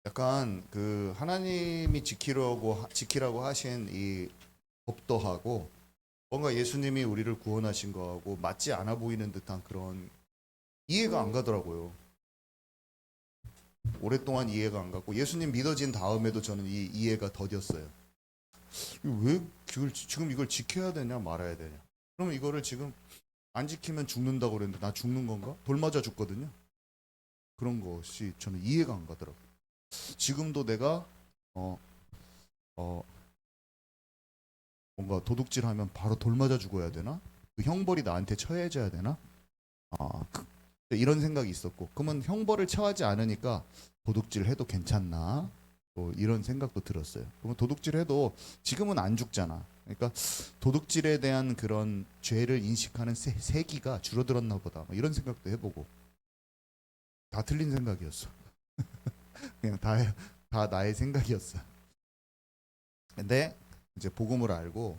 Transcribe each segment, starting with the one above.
약간 그 하나님이 지키라고 하신 이 법도하고 뭔가 예수님이 우리를 구원하신 거하고 맞지 않아 보이는 듯한 그런 이해가 안 가더라고요. 오랫동안 이해가 안 갔고 예수님 믿어진 다음에도 저는 이 이해가 더뎠어요. 왜 지금 이걸 지켜야 되냐 말아야 되냐? 그럼 이거를 지금 안 지키면 죽는다고 그랬는데 나 죽는 건가? 돌 맞아 죽거든요. 그런 것이 저는 이해가 안 가더라고요. 지금도 내가 어, 어, 뭔가 도둑질하면 바로 돌 맞아 죽어야 되나? 그 형벌이 나한테 처해져야 되나? 이런 생각이 있었고, 그러면 형벌을 처하지 않으니까 도둑질 해도 괜찮나? 뭐 이런 생각도 들었어요. 그러면 도둑질 해도 지금은 안 죽잖아. 그러니까 도둑질에 대한 그런 죄를 인식하는 세기가 줄어들었나 보다. 뭐 이런 생각도 해보고 다 틀린 생각이었어. 그냥 다 나의 생각이었어. 근데 이제 복음을 알고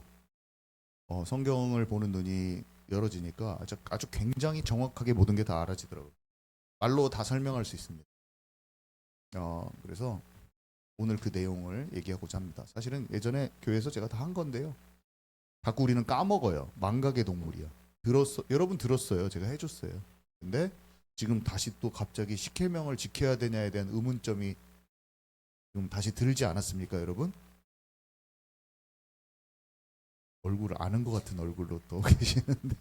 성경을 보는 눈이 열어지니까 아주 굉장히 정확하게 모든 게 다 알아지더라고요. 말로 다 설명할 수 있습니다. 그래서 오늘 그 내용을 얘기하고자 합니다. 사실은 예전에 교회에서 제가 다 한 건데요. 자꾸 우리는 까먹어요. 망각의 동물이야. 여러분 들었어요. 제가 해줬어요. 근데 지금 다시 또 갑자기 십계명을 지켜야 되냐에 대한 의문점이 지금 다시 들지 않았습니까, 여러분? 얼굴을 아는 것 같은 얼굴로 또 계시는데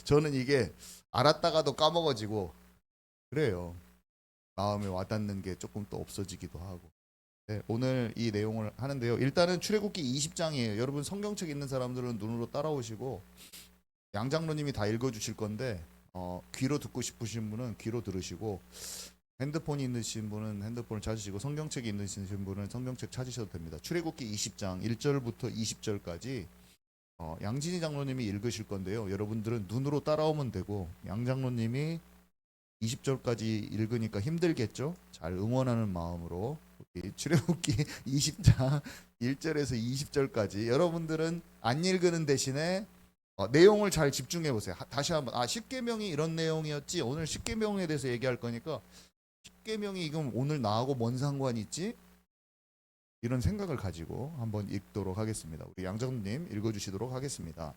저는 이게 알았다가도 까먹어지고 그래요. 마음에 와닿는 게 조금 또 없어지기도 하고. 네, 오늘 이 내용을 하는데요. 일단은 출애굽기 20장이에요. 여러분 성경책 있는 사람들은 눈으로 따라오시고 양 장로님이 다 읽어주실 건데 귀로 듣고 싶으신 분은 귀로 들으시고 핸드폰이 있으신 분은 핸드폰을 찾으시고 성경책이 있으신 분은 성경책 찾으셔도 됩니다. 출애굽기 20장 1절부터 20절까지 양진희 장로님이 읽으실 건데요. 여러분들은 눈으로 따라오면 되고 양 장로님이 20절까지 읽으니까 힘들겠죠? 잘 응원하는 마음으로 출애굽기 20장 1절에서 20절까지 여러분들은 안 읽는 대신에 내용을 잘 집중해 보세요. 다시 한번 십계명이 이런 내용이었지. 오늘 십계명에 대해서 얘기할 거니까 십계명이 이건 오늘 나하고 뭔 상관이 있지? 이런 생각을 가지고 한번 읽도록 하겠습니다. 우리 양정님 읽어주시도록 하겠습니다.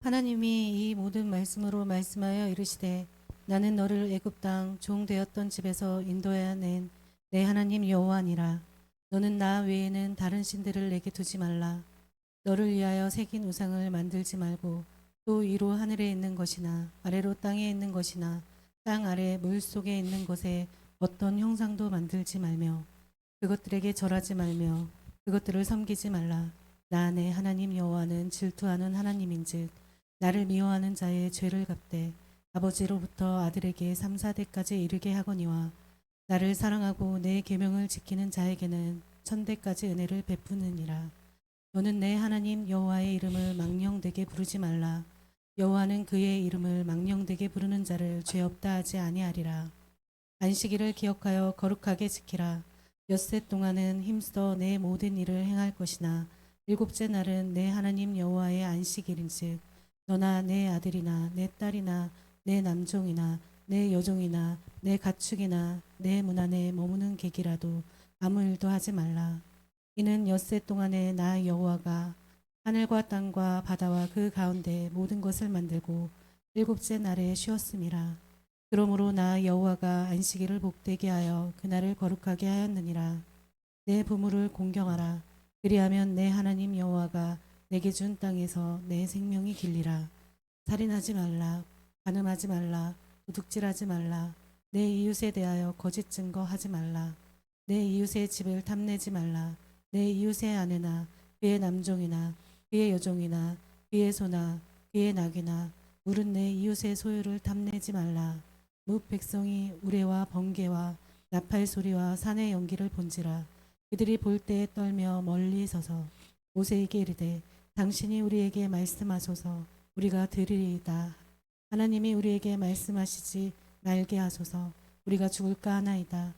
하나님이 이 모든 말씀으로 말씀하여 이르시되 나는 너를 애굽 땅 종 되었던 집에서 인도하여 낸 내 하나님 여호와니라. 너는 나 외에는 다른 신들을 내게 두지 말라. 너를 위하여 새긴 우상을 만들지 말고 또 위로 하늘에 있는 것이나 아래로 땅에 있는 것이나 땅 아래 물 속에 있는 것에 어떤 형상도 만들지 말며 그것들에게 절하지 말며 그것들을 섬기지 말라. 나 내 하나님 여호와는 질투하는 하나님인즉 나를 미워하는 자의 죄를 갚되 아버지로부터 아들에게 3, 4대까지 이르게 하거니와 나를 사랑하고 내 계명을 지키는 자에게는 천대까지 은혜를 베푸느니라. 너는 내 하나님 여호와의 이름을 망령되게 부르지 말라. 여호와는 그의 이름을 망령되게 부르는 자를 죄 없다 하지 아니하리라. 안식일을 기억하여 거룩하게 지키라. 엿새 동안은 힘써 내 모든 일을 행할 것이나 일곱째 날은 내 하나님 여호와의 안식일인즉 너나 내 아들이나 내 딸이나 내 남종이나 내 여종이나 내 가축이나 내 문 안에 머무는 객이라도 아무 일도 하지 말라. 이는 엿새 동안에 나 여호와가 하늘과 땅과 바다와 그 가운데 모든 것을 만들고 일곱째 날에 쉬었음이라. 그러므로 나 여호와가 안식일을 복되게 하여 그날을 거룩하게 하였느니라. 내 부모를 공경하라. 그리하면 내 하나님 여호와가 내게 준 땅에서 내 생명이 길리라. 살인하지 말라. 간음하지 말라. 도둑질하지 말라. 내 이웃에 대하여 거짓 증거하지 말라. 내 이웃의 집을 탐내지 말라. 내 이웃의 아내나 그의 남종이나 그의 여종이나 그의 소나 그의 낙이나 물은 내 이웃의 소유를 탐내지 말라. 뭇 백성이 우레와 번개와 나팔 소리와 산의 연기를 본지라. 그들이 볼 때에 떨며 멀리 서서 모세에게 이르되 당신이 우리에게 말씀하소서 우리가 들으리이다. 하나님이 우리에게 말씀하시지 말게 하소서 우리가 죽을까 하나이다.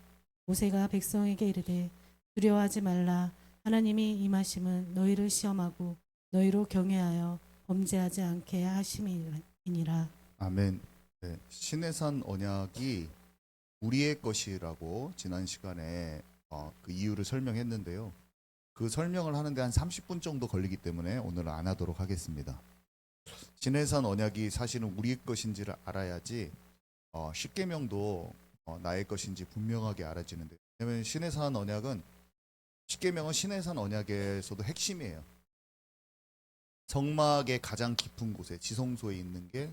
모세가 백성에게 이르되 두려워하지 말라. 하나님이 임하심은 너희를 시험하고 너희로 경외하여 범죄하지 않게 하심이니라. 아멘. 네, 신해산 언약이 우리의 것이라고 지난 시간에 그 이유를 설명했는데요. 그 설명을 하는데 한 30분 정도 걸리기 때문에 오늘은 안 하도록 하겠습니다. 시내산 언약이 사실은 우리의 것인지를 알아야지 십계명도 나의 것인지 분명하게 알아지는데, 왜냐하면 시내산 언약은 십계명은 시내산 언약에서도 핵심이에요. 성막의 가장 깊은 곳에 지성소에 있는 게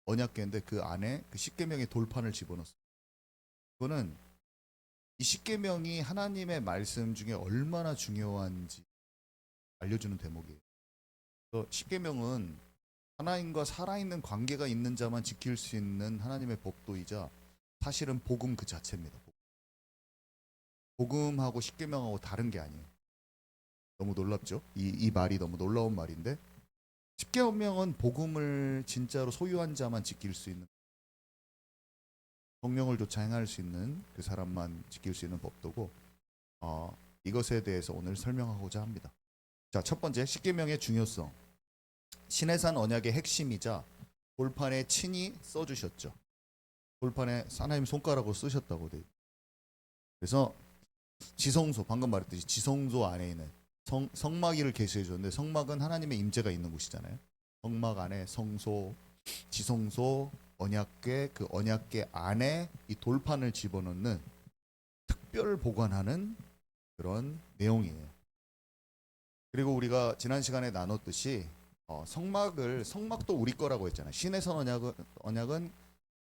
언약궤인데 그 안에 그 십계명의 돌판을 집어넣었어요. 그거는 이 십계명이 하나님의 말씀 중에 얼마나 중요한지 알려주는 대목이에요. 그래서 십계명은 하나님과 살아있는 관계가 있는 자만 지킬 수 있는 하나님의 법도이자 사실은 복음 그 자체입니다. 복음하고 십계명하고 다른 게 아니에요. 너무 놀랍죠? 이 말이 너무 놀라운 말인데, 십계명은 복음을 진짜로 소유한 자만 지킬 수 있는, 성령을 조차 행할 수 있는 그 사람만 지킬 수 있는 법도고, 이것에 대해서 오늘 설명하고자 합니다. 자, 첫 번째, 십계명의 중요성. 시내산 언약의 핵심이자 돌판에 친히 써주셨죠. 돌판에 하나님 손가락으로 쓰셨다고 돼. 그래서 지성소, 방금 말했듯이 지성소 안에 있는 성막이를 계시해 줬는데, 성막은 하나님의 임재가 있는 곳이잖아요. 성막 안에 성소, 지성소, 언약궤, 그 언약궤 안에 이 돌판을 집어넣는 특별 보관하는 그런 내용이에요. 그리고 우리가 지난 시간에 나눴듯이 성막도 우리 거라고 했잖아요. 신에선 언약은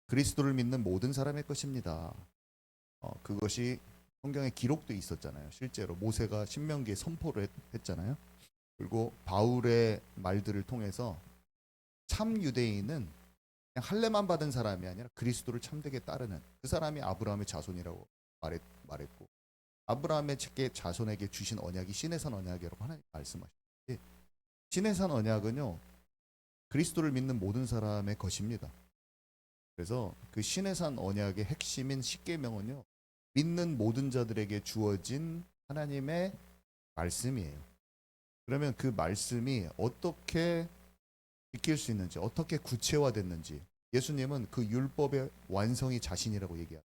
그리스도를 믿는 모든 사람의 것입니다. 그것이 성경에 기록돼 있었잖아요. 실제로 모세가 신명기에 선포를 했잖아요. 그리고 바울의 말들을 통해서 참 유대인은 그냥 할례만 받은 사람이 아니라 그리스도를 참되게 따르는 그 사람이 아브라함의 자손이라고 말했고, 아브라함의 자손에게 주신 언약이 시내산 언약이라고 하나님 말씀하셨지. 시내산 언약은요, 그리스도를 믿는 모든 사람의 것입니다. 그래서 그 시내산 언약의 핵심인 십계명은요, 믿는 모든 자들에게 주어진 하나님의 말씀이에요. 그러면 그 말씀이 어떻게 지킬 수 있는지, 어떻게 구체화됐는지, 예수님은 그 율법의 완성이 자신이라고 얘기합니다.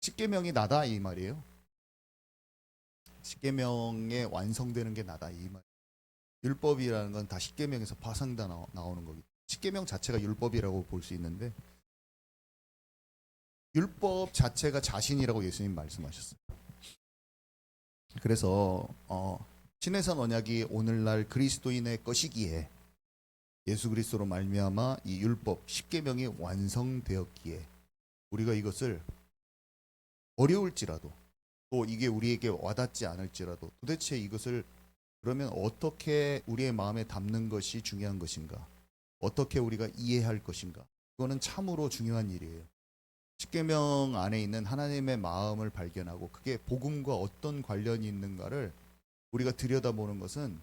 십계명이 나다 이 말이에요. 십계명에 완성되는 게 나다 이 말. 율법이라는 건 다 십계명에서 파생다 나오는 거기. 십계명 자체가 율법이라고 볼 수 있는데, 율법 자체가 자신이라고 예수님 말씀하셨어요. 그래서 신해산 언약이 오늘날 그리스도인의 것이기에 예수 그리스도로 말미암아 이 율법 십계명이 완성되었기에 우리가 이것을 어려울지라도, 또 이게 우리에게 와닿지 않을지라도, 도대체 이것을 그러면 어떻게 우리의 마음에 담는 것이 중요한 것인가, 어떻게 우리가 이해할 것인가, 그거는 참으로 중요한 일이에요. 십계명 안에 있는 하나님의 마음을 발견하고 그게 복음과 어떤 관련이 있는가를 우리가 들여다보는 것은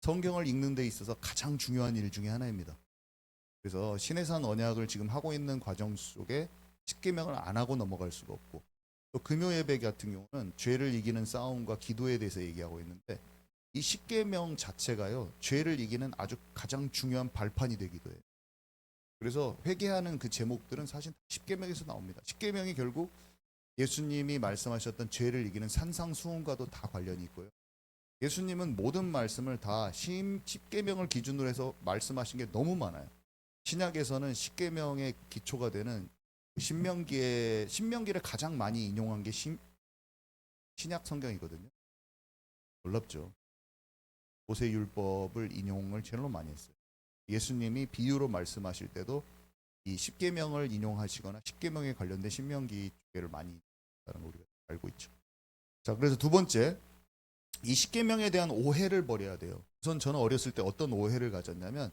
성경을 읽는 데 있어서 가장 중요한 일 중에 하나입니다. 그래서 시내산 언약을 지금 하고 있는 과정 속에 십계명을 안 하고 넘어갈 수가 없고, 또 금요 예배 같은 경우는 죄를 이기는 싸움과 기도에 대해서 얘기하고 있는데, 이 십계명 자체가요, 죄를 이기는 아주 가장 중요한 발판이 되기도 해요. 그래서 회개하는 그 제목들은 사실 십계명에서 나옵니다. 십계명이 결국 예수님이 말씀하셨던 죄를 이기는 산상수훈과도 다 관련이 있고요. 예수님은 모든 말씀을 다 십계명을 기준으로 해서 말씀하신 게 너무 많아요. 신약에서는 십계명의 기초가 되는 신명기를 가장 많이 인용한 게 신약 성경이거든요. 놀랍죠. 모세율법을 인용을 제일 많이 했어요. 예수님이 비유로 말씀하실 때도 이 십계명을 인용하시거나 십계명에 관련된 신명기 쪽을 많이 인용한다는 걸 우리가 알고 있죠. 자, 그래서 두 번째, 이 십계명에 대한 오해를 버려야 돼요. 우선 저는 어렸을 때 어떤 오해를 가졌냐면,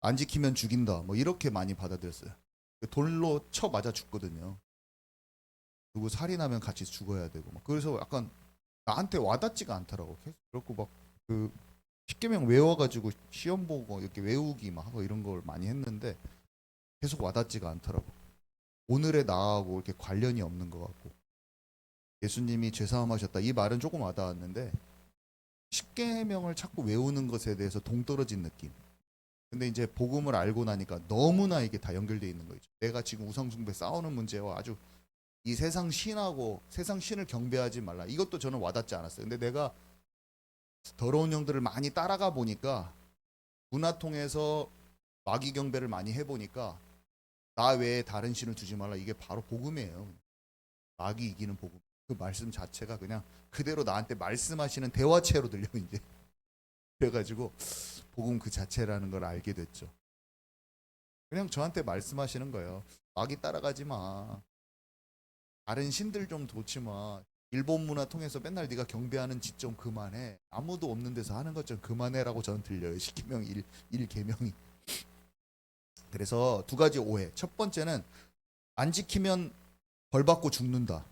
안 지키면 죽인다, 뭐 이렇게 많이 받아들였어요. 돌로 쳐 맞아 죽거든요. 누구 살인하면 같이 죽어야 되고, 그래서 약간 나한테 와닿지가 않더라고. 계속 그렇고 막그 십계명 외워가지고 시험 보고 이렇게 외우기 막 하고 이런 걸 많이 했는데 계속 와닿지가 않더라고. 오늘의 나하고 이렇게 관련이 없는 것 같고, 예수님이 죄사함하셨다 이 말은 조금 와닿았는데 십계명을 자꾸 외우는 것에 대해서 동떨어진 느낌. 근데 이제 복음을 알고 나니까 너무나 이게 다 연결되어 있는 거죠. 내가 지금 우상숭배 싸우는 문제와 아주 이 세상 신하고 세상 신을 경배하지 말라. 이것도 저는 와닿지 않았어요. 근데 내가 더러운 영들을 많이 따라가 보니까 문화 통해서 마귀 경배를 많이 해보니까 나 외에 다른 신을 두지 말라. 이게 바로 복음이에요. 마귀 이기는 복음. 그 말씀 자체가 그냥 그대로 나한테 말씀하시는 대화체로 들려 이제. 그래가지고 복음 그 자체라는 걸 알게 됐죠. 그냥 저한테 말씀하시는 거예요. 마귀 따라가지 마. 다른 신들 좀 좋지 마. 일본 문화 통해서 맨날 네가 경배하는 짓 좀 그만해. 아무도 없는 데서 하는 것 좀 그만해라고 저는 들려요. 십계명 1계명이. 그래서 두 가지 오해. 첫 번째는 안 지키면 벌 받고 죽는다.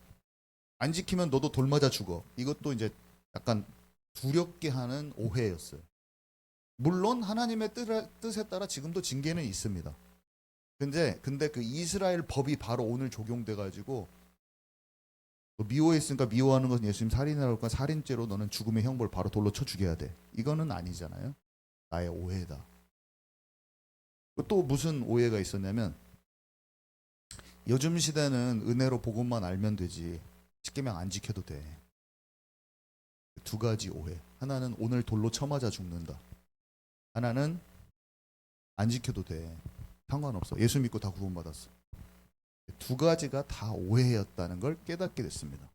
안 지키면 너도 돌 맞아 죽어. 이것도 이제 약간 두렵게 하는 오해였어요. 물론 하나님의 뜻에 따라 지금도 징계는 있습니다. 근데 그 이스라엘 법이 바로 오늘 적용돼 가지고 미워했으니까 미워하는 것은 예수님 살인하니까 살인죄로 너는 죽음의 형벌 바로 돌로 쳐 죽여야 돼. 이거는 아니잖아요. 나의 오해다. 또 무슨 오해가 있었냐면 요즘 시대는 은혜로 복음만 알면 되지 십계명 안 지켜도 돼. 두 가지 오해. 하나는 오늘 돌로 쳐맞아 죽는다. 하나는 안 지켜도 돼. 상관없어. 예수 믿고 다 구원받았어. 두 가지가 다 오해였다는 걸 깨닫게 됐습니다.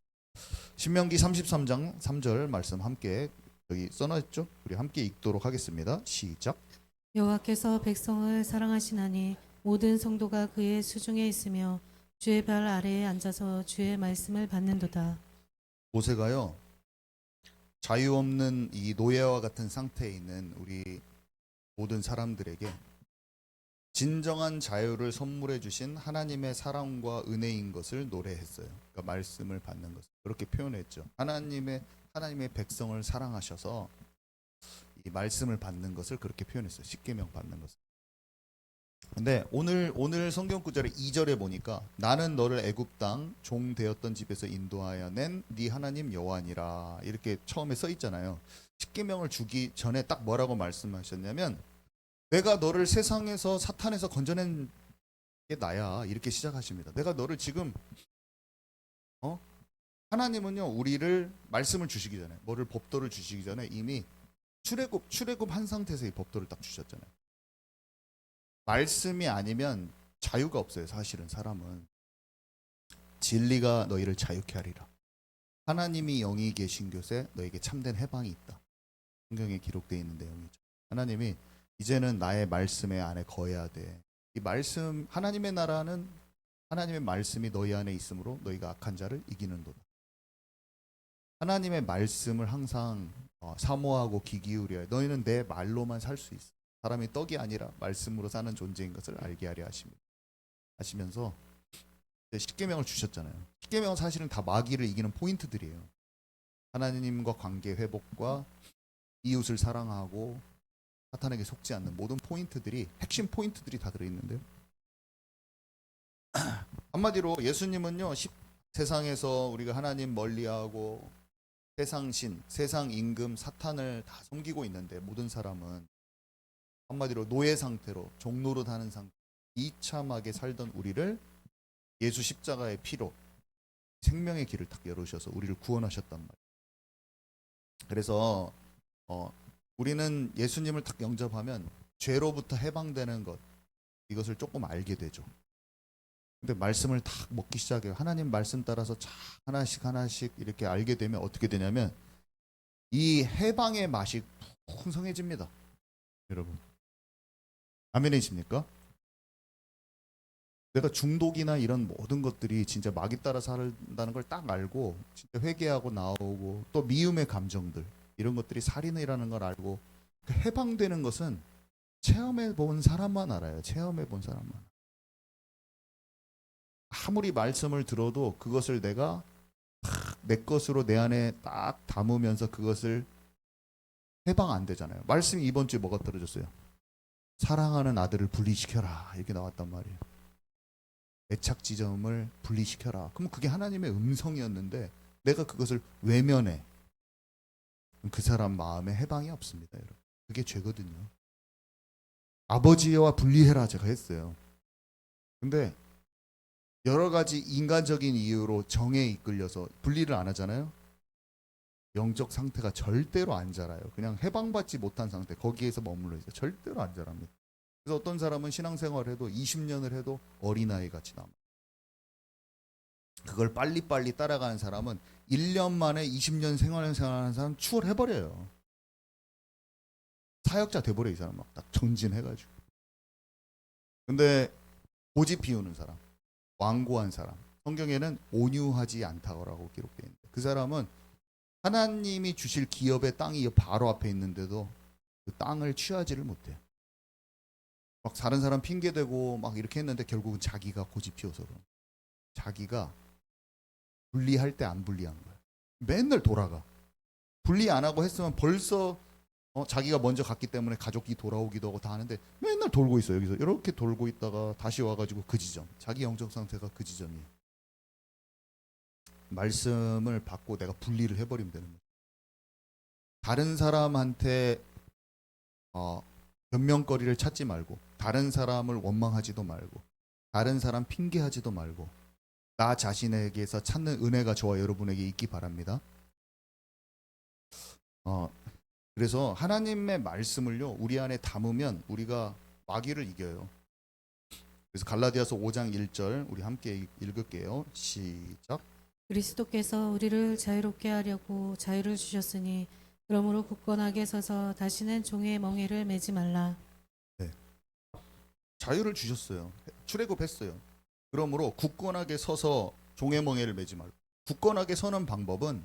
신명기 33장 3절 말씀 함께 여기 써놨죠? 우리 함께 읽도록 하겠습니다. 시작. 여호와께서 백성을 사랑하시나니 모든 성도가 그의 수중에 있으며 주의 발 아래에 앉아서 주의 말씀을 받는도다. 모세가요. 자유 없는 이 노예와 같은 상태에 있는 우리 모든 사람들에게 진정한 자유를 선물해 주신 하나님의 사랑과 은혜인 것을 노래했어요. 그러니까 말씀을 받는 것을 그렇게 표현했죠. 하나님의 백성을 사랑하셔서 이 말씀을 받는 것을 그렇게 표현했어요. 십계명 받는 것을. 근데 오늘 성경 구절의 2절에 보니까 나는 너를 애굽 땅 종 되었던 집에서 인도하여 낸 네 하나님 여호와니라 이렇게 처음에 써 있잖아요. 십계명을 주기 전에 딱 뭐라고 말씀하셨냐면 내가 너를 세상에서 사탄에서 건져낸 게 나야 이렇게 시작하십니다. 내가 너를 지금 하나님은요 우리를 말씀을 주시기 전에 뭐를 법도를 주시기 전에 이미 출애굽한 상태에서 이 법도를 딱 주셨잖아요. 말씀이 아니면 자유가 없어요. 사실은 사람은 진리가 너희를 자유케 하리라. 하나님이 영이 계신 곳에 너에게 참된 해방이 있다. 성경에 기록되어 있는 내용이죠. 하나님이 이제는 나의 말씀에 안에 거해야 돼. 이 말씀 하나님의 나라는 하나님의 말씀이 너희 안에 있으므로 너희가 악한 자를 이기는도다. 하나님의 말씀을 항상 사모하고 귀 기울여야 너희는 내 말로만 살 수 있어. 사람이 떡이 아니라 말씀으로 사는 존재인 것을 알게 하려 하시면서 십계명을 주셨잖아요. 십계명은 사실은 다 마귀를 이기는 포인트들이에요. 하나님과 관계 회복과 이웃을 사랑하고 사탄에게 속지 않는 모든 포인트들이 핵심 포인트들이 다 들어있는데요. 한마디로 예수님은요 세상에서 우리가 하나님 멀리하고 세상 신, 세상 임금, 사탄을 다 섬기고 있는데 모든 사람은 한마디로 노예 상태로 종노릇 하는 상태 비참하게 살던 우리를 예수 십자가의 피로 생명의 길을 딱 열으셔서 우리를 구원하셨단 말이에요. 그래서 우리는 예수님을 딱 영접하면 죄로부터 해방되는 것 이것을 조금 알게 되죠. 근데 말씀을 딱 먹기 시작해요. 하나님 말씀 따라서 하나씩 이렇게 알게 되면 어떻게 되냐면 이 해방의 맛이 풍성해집니다. 여러분 아멘이십니까? 내가 중독이나 이런 모든 것들이 진짜 마귀 따라 산다는 걸 딱 알고 진짜 회개하고 나오고 또 미움의 감정들 이런 것들이 살인이라는 걸 알고 해방되는 것은 체험해 본 사람만 알아요. 체험해 본 사람만. 아무리 말씀을 들어도 그것을 내가 내 것으로 내 안에 딱 담으면서 그것을 해방 안 되잖아요. 말씀이 이번 주에 뭐가 떨어졌어요? 사랑하는 아들을 분리시켜라 이렇게 나왔단 말이에요. 애착 지점을 분리시켜라. 그럼 그게 하나님의 음성이었는데 내가 그것을 외면해. 그 사람 마음에 해방이 없습니다, 여러분. 그게 죄거든요. 아버지와 분리해라 제가 했어요. 근데 여러 가지 인간적인 이유로 정에 이끌려서 분리를 안 하잖아요. 영적 상태가 절대로 안 자라요. 그냥 해방받지 못한 상태, 거기에서 머물러 있어요. 절대로 안 자랍니다. 그래서 어떤 사람은 신앙생활을 해도 20년을 해도 어린아이 같이 남아요. 그걸 빨리빨리 따라가는 사람은 1년 만에 20년 생활하는 사람 추월해버려요. 사역자 돼버려 이 사람 막 딱 전진해가지고. 근데 고집 피우는 사람, 완고한 사람, 성경에는 온유하지 않다고 기록되어 있는데 그 사람은 하나님이 주실 기업의 땅이 바로 앞에 있는데도 그 땅을 취하지를 못해요. 막 다른 사람 핑계대고 막 이렇게 했는데 결국은 자기가 고집 피워서 그런. 자기가 분리할 때 안 분리한 거예요. 맨날 돌아가. 분리 안 하고 했으면 벌써 자기가 먼저 갔기 때문에 가족이 돌아오기도 하고 다 하는데 맨날 돌고 있어요. 여기서 이렇게 돌고 있다가 다시 와가지고 그 지점. 자기 영적 상태가 그 지점이에요. 말씀을 받고 내가 분리를 해버리면 되는 거예요. 다른 사람한테 변명거리를 찾지 말고, 다른 사람을 원망하지도 말고, 다른 사람 핑계하지도 말고, 나 자신에게서 찾는 은혜가 저와 여러분에게 있기 바랍니다. 그래서 하나님의 말씀을요 우리 안에 담으면 우리가 마귀를 이겨요. 그래서 갈라디아서 5장 1절 우리 함께 읽을게요. 시작. 그리스도께서 우리를 자유롭게 하려고 자유를 주셨으니 그러므로 굳건하게 서서 다시는 종의 멍에를 매지 말라. 네. 자유를 주셨어요. 출애굽했어요. 그러므로 굳건하게 서서 종의 멍에를 매지 말고. 굳건하게 서는 방법은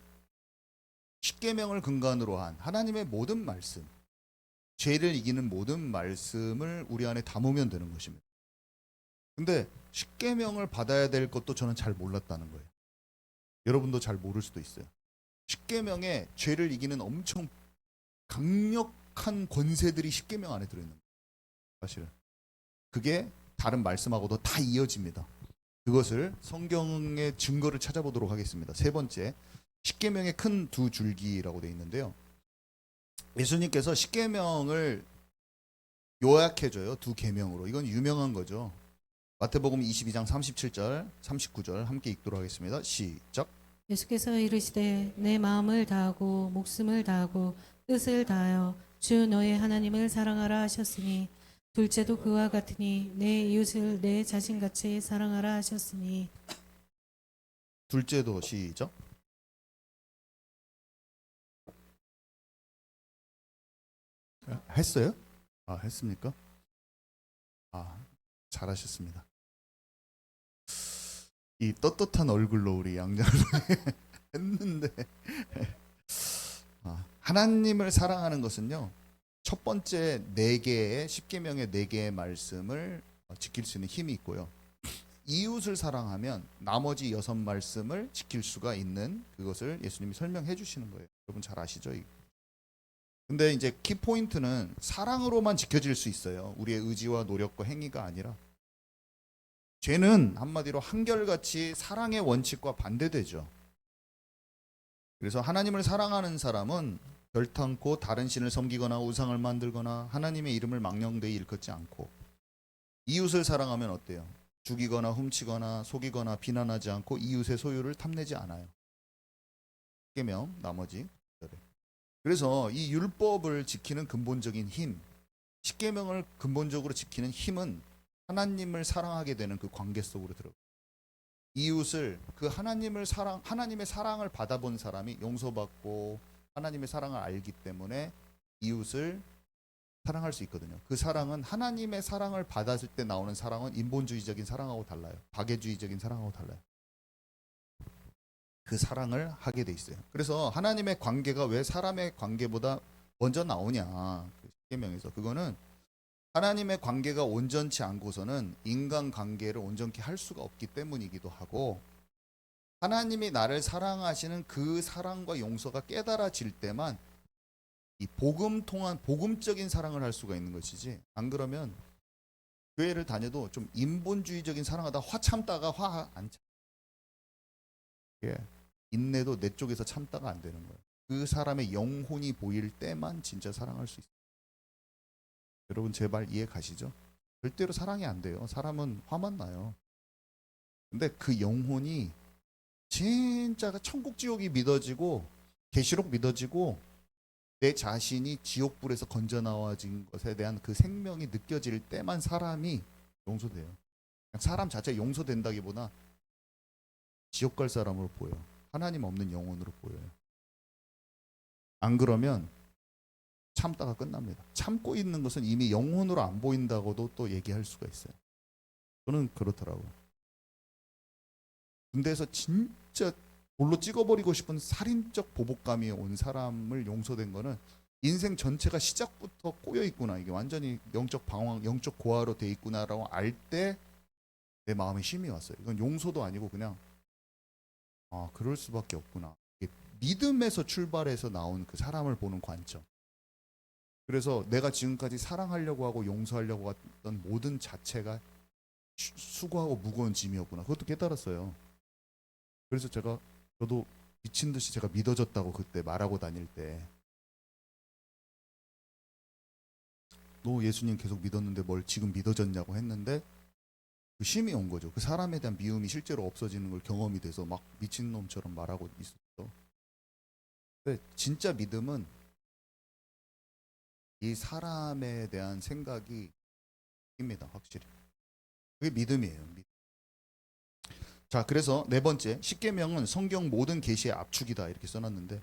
십계명을 근간으로 한 하나님의 모든 말씀, 죄를 이기는 모든 말씀을 우리 안에 담으면 되는 것입니다. 근데 십계명을 받아야 될 것도 저는 잘 몰랐다는 거예요. 여러분도 잘 모를 수도 있어요. 십계명에 죄를 이기는 엄청 강력한 권세들이 십계명 안에 들어있는 거예요. 사실은 그게 다른 말씀하고도 다 이어집니다. 그것을 성경의 증거를 찾아보도록 하겠습니다. 세 번째, 십계명의 큰 두 줄기라고 되어 있는데요. 예수님께서 십계명을 요약해줘요. 두 계명으로. 이건 유명한 거죠. 마태복음 22장 37절, 39절 함께 읽도록 하겠습니다. 시작. 예수께서 이르시되 내 마음을 다하고 목숨을 다하고 뜻을 다하여 주 너의 하나님을 사랑하라 하셨으니 둘째도 그와 같으니 내 이웃을 내 자신같이 사랑하라 하셨으니. 둘째도 시작. 했어요? 했습니까? 잘하셨습니다. 이 떳떳한 얼굴로 우리 양자를 했는데 하나님을 사랑하는 것은요 첫 번째 4개의 십계명의 4개의 말씀을 지킬 수 있는 힘이 있고요, 이웃을 사랑하면 나머지 6말씀을 지킬 수가 있는 그것을 예수님이 설명해 주시는 거예요. 여러분 잘 아시죠? 근데 이제 키포인트는 사랑으로만 지켜질 수 있어요. 우리의 의지와 노력과 행위가 아니라. 죄는 한마디로 한결같이 사랑의 원칙과 반대되죠. 그래서 하나님을 사랑하는 사람은 결탄코 다른 신을 섬기거나 우상을 만들거나 하나님의 이름을 망령되이 일컫지 않고, 이웃을 사랑하면 어때요? 죽이거나 훔치거나 속이거나 비난하지 않고 이웃의 소유를 탐내지 않아요. 십계명 나머지. 그래서 이 율법을 지키는 근본적인 힘, 십계명을 근본적으로 지키는 힘은 하나님을 사랑하게 되는 그 관계 속으로 들어가요. 이웃을 그 하나님의 사랑을 받아본 사람이 용서받고 하나님의 사랑을 알기 때문에 이웃을 사랑할 수 있거든요. 그 사랑은 하나님의 사랑을 받았을 때 나오는 사랑은 인본주의적인 사랑하고 달라요. 박애주의적인 사랑하고 달라요. 그 사랑을 하게 돼 있어요. 그래서 하나님의 관계가 왜 사람의 관계보다 먼저 나오냐, 그 십계명에서. 그거는 하나님의 관계가 온전치 않고서는 인간 관계를 온전히 할 수가 없기 때문이기도 하고, 하나님이 나를 사랑하시는 그 사랑과 용서가 깨달아질 때만 이 복음 통한 복음적인 사랑을 할 수가 있는 것이지, 안 그러면 교회를 다녀도 좀 인본주의적인 사랑하다 화 참다가 화 안 참. 예. 인내도 내 쪽에서 참다가 안 되는 거예요. 그 사람의 영혼이 보일 때만 진짜 사랑할 수 있어요. 여러분 제 말 이해 가시죠? 절대로 사랑이 안 돼요. 사람은 화만 나요. 근데 그 영혼이 진짜 천국 지옥이 믿어지고 계시록 믿어지고 내 자신이 지옥불에서 건져 나와진 것에 대한 그 생명이 느껴질 때만 사람이 용서돼요. 사람 자체 용서된다기보다 지옥 갈 사람으로 보여. 하나님 없는 영혼으로 보여요. 안 그러면 참다가 끝납니다. 참고 있는 것은 이미 영혼으로 안 보인다고도 또 얘기할 수가 있어요. 저는 그렇더라고요. 군대에서 진짜 돌로 찍어버리고 싶은 살인적 보복감이 온 사람을 용서된 거는 인생 전체가 시작부터 꼬여 있구나, 이게 완전히 영적 방황, 영적 고아로 돼 있구나라고 알 때 내 마음에 힘이 왔어요. 이건 용서도 아니고 그냥 그럴 수밖에 없구나. 이게 믿음에서 출발해서 나온 그 사람을 보는 관점. 그래서 내가 지금까지 사랑하려고 하고 용서하려고 했던 모든 자체가 수고하고 무거운 짐이었구나. 그것도 깨달았어요. 그래서 저도 미친 듯이 제가 믿어졌다고 그때 말하고 다닐 때, 너 예수님 계속 믿었는데 뭘 지금 믿어졌냐고 했는데 그 쉼이 온 거죠. 그 사람에 대한 미움이 실제로 없어지는 걸 경험이 돼서 막 미친놈처럼 말하고 있었어. 근데 진짜 믿음은 이 사람에 대한 생각이 입니다. 확실히. 그게 믿음이에요. 자, 그래서 네 번째, 십계명은 성경 모든 계시의 압축이다 이렇게 써놨는데,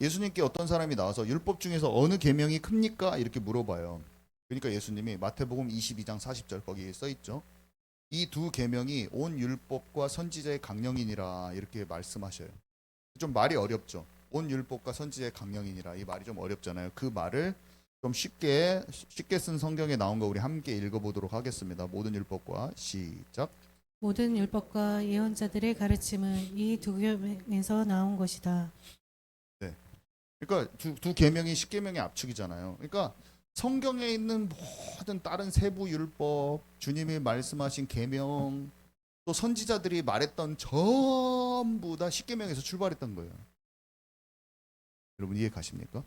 예수님께 어떤 사람이 나와서 율법 중에서 어느 계명이 큽니까? 이렇게 물어봐요. 그러니까 예수님이 마태복음 22장 40절 거기에 써 있죠. 이 두 계명이 온 율법과 선지자의 강령이니라 이렇게 말씀하셔요. 좀 말이 어렵죠. 온 율법과 선지자의 강령이니라, 이 말이 좀 어렵잖아요. 그 말을 좀 쉽게 쓴 성경에 나온 거 우리 함께 읽어보도록 하겠습니다. 모든 율법과 시작. 모든 율법과 예언자들의 가르침은 이 두 계명에서 나온 것이다. 네. 그러니까 두 계명이 십계명의 압축이잖아요. 그러니까 성경에 있는 모든 다른 세부 율법, 주님이 말씀하신 계명, 또 선지자들이 말했던 전부 다 십계명에서 출발했던 거예요. 여러분 이해 가십니까?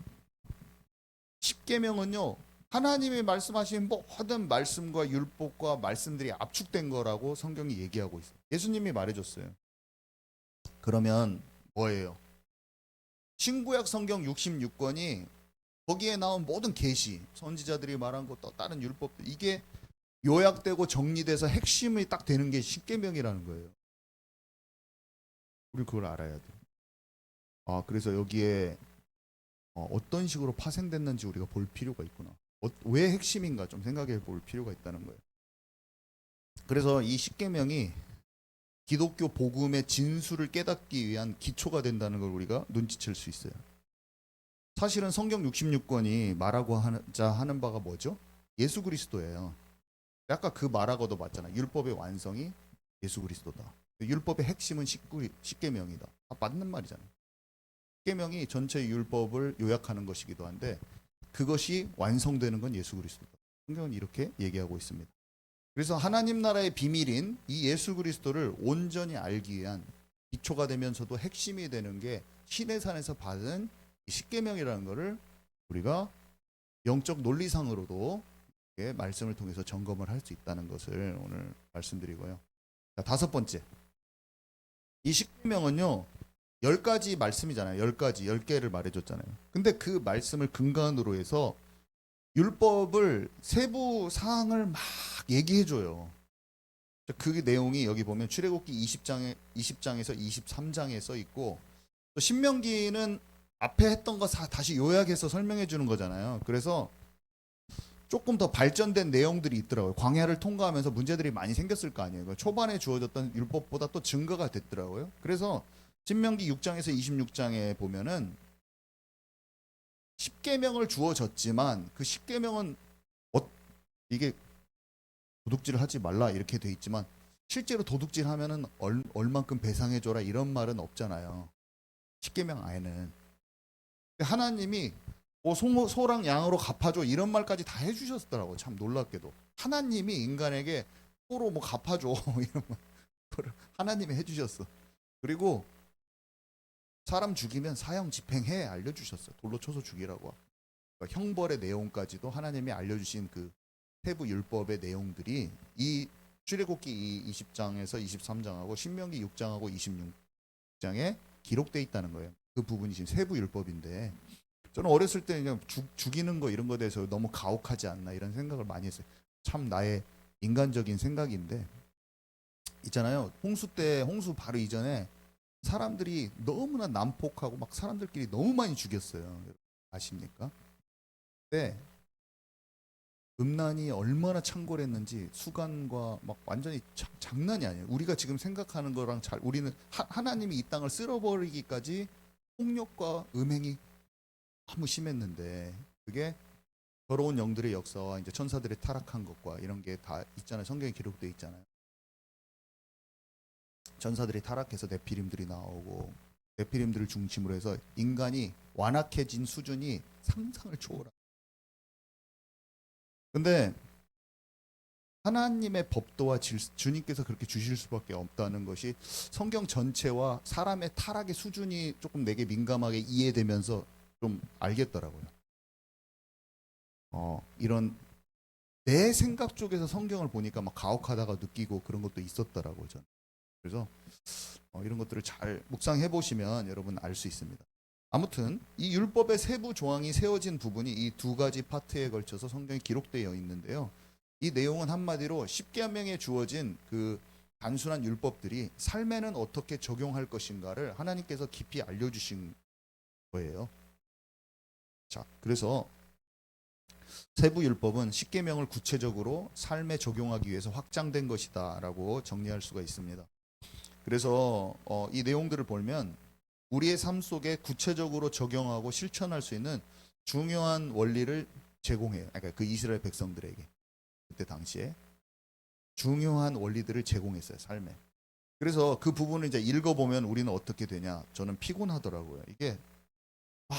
십계명은요, 하나님이 말씀하신 모든 말씀과 율법과 말씀들이 압축된 거라고 성경이 얘기하고 있어요. 예수님이 말해줬어요. 그러면 뭐예요? 신구약 성경 66권이 거기에 나온 모든 계시, 선지자들이 말한 것, 또 다른 율법들, 이게 요약되고 정리돼서 핵심이 딱 되는 게 십계명이라는 거예요. 우리 그걸 알아야 돼요. 그래서 여기에 어떤 식으로 파생됐는지 우리가 볼 필요가 있구나. 왜 핵심인가 좀 생각해 볼 필요가 있다는 거예요. 그래서 이 십계명이 기독교 복음의 진수를 깨닫기 위한 기초가 된다는 걸 우리가 눈치챌 수 있어요. 사실은 성경 66권이 말하고 하는 바가 뭐죠? 예수 그리스도예요. 아까 그 말하고도 맞잖아. 율법의 완성이 예수 그리스도다. 율법의 핵심은 십계명이다. 맞는 말이잖아요. 십계명이 전체 율법을 요약하는 것이기도 한데 그것이 완성되는 건 예수 그리스도다. 성경은 이렇게 얘기하고 있습니다. 그래서 하나님 나라의 비밀인 이 예수 그리스도를 온전히 알기 위한 기초가 되면서도 핵심이 되는 게 시내산에서 받은 십계명이라는 것을 우리가 영적 논리상으로도 말씀을 통해서 점검을 할 수 있다는 것을 오늘 말씀드리고요. 자, 다섯 번째, 이 십계명은요 10가지 말씀이잖아요. 10개를 말해줬잖아요. 근데 그 말씀을 근간으로 해서 율법을 세부 사항을 막 얘기해줘요. 그 내용이 여기 보면 출애굽기 20장에서 23장에 써 있고, 또 신명기는 앞에 했던 거 다시 요약해서 설명해 주는 거잖아요. 그래서 조금 더 발전된 내용들이 있더라고요. 광야를 통과하면서 문제들이 많이 생겼을 거 아니에요. 초반에 주어졌던 율법보다 또 증거가 됐더라고요. 그래서 신명기 6장에서 26장에 보면은 십계명을 주어졌지만 그 십계명은 이게 도둑질을 하지 말라 이렇게 돼 있지만 실제로 도둑질 하면은 얼만큼 배상해 줘라 이런 말은 없잖아요. 십계명 안에는 하나님이 소랑 양으로 갚아줘 이런 말까지 다 해주셨더라고. 참 놀랍게도 하나님이 인간에게 소로 뭐 갚아줘 이런 말 하나님이 해주셨어. 그리고 사람 죽이면 사형 집행해 알려주셨어요. 돌로 쳐서 죽이라고. 그러니까 형벌의 내용까지도 하나님이 알려주신 그 세부 율법의 내용들이 이 출애굽기 20장에서 23장하고 신명기 6장하고 26장에 기록돼 있다는 거예요. 그 부분이 지금 세부 율법인데 저는 어렸을 때 그냥 죽이는 거 이런 거에 대해서 너무 가혹하지 않나 이런 생각을 많이 했어요. 참 나의 인간적인 생각인데 있잖아요. 홍수 바로 이전에 사람들이 너무나 난폭하고 막 사람들끼리 너무 많이 죽였어요. 아십니까? 네. 음란이 얼마나 창궐했는지 수간과 막 완전히 장난이 아니에요. 우리가 지금 생각하는 거랑 우리는 하나님이 이 땅을 쓸어버리기까지 폭력과 음행이 너무 심했는데 그게 더러운 영들의 역사와 이제 천사들의 타락한 것과 이런 게 다 있잖아요. 성경에 기록되어 있잖아요. 천사들이 타락해서 네피림들이 나오고 네피림들을 중심으로 해서 인간이 완악해진 수준이 상상을 초월합니다. 근데 하나님의 법도와 주님께서 그렇게 주실 수밖에 없다는 것이 성경 전체와 사람의 타락의 수준이 조금 내게 민감하게 이해되면서 좀 알겠더라고요. 이런 내 생각 쪽에서 성경을 보니까 막 가혹하다가 느끼고 그런 것도 있었더라고요. 저는. 그래서 이런 것들을 잘 묵상해 보시면 여러분 알 수 있습니다. 아무튼 이 율법의 세부 조항이 세워진 부분이 이 두 가지 파트에 걸쳐서 성경에 기록되어 있는데요. 이 내용은 한마디로 십계명에 주어진 그 단순한 율법들이 삶에는 어떻게 적용할 것인가를 하나님께서 깊이 알려주신 거예요. 자, 그래서 세부 율법은 십계명을 구체적으로 삶에 적용하기 위해서 확장된 것이다라고 정리할 수가 있습니다. 그래서 이 내용들을 보면 우리의 삶 속에 구체적으로 적용하고 실천할 수 있는 중요한 원리를 제공해요. 그러니까 그 이스라엘 백성들에게 그때 당시에 중요한 원리들을 제공했어요. 삶에. 그래서 그 부분을 이제 읽어보면 우리는 어떻게 되냐? 저는 피곤하더라고요. 이게 막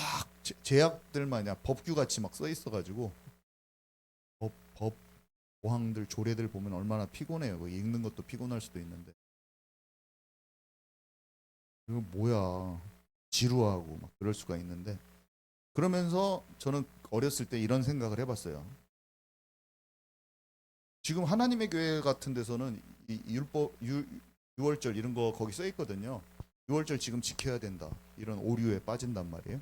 제약들만 그냥 법규같이 막 써 있어가지고 법 조항들 조례들 보면 얼마나 피곤해요. 그거 읽는 것도 피곤할 수도 있는데 이거 뭐야 지루하고 막 그럴 수가 있는데 그러면서 저는 어렸을 때 이런 생각을 해봤어요. 지금 하나님의 교회 같은 데서는 이 율법 유월절 이런 거 거기 써 있거든요. 유월절 지금 지켜야 된다. 이런 오류에 빠진단 말이에요.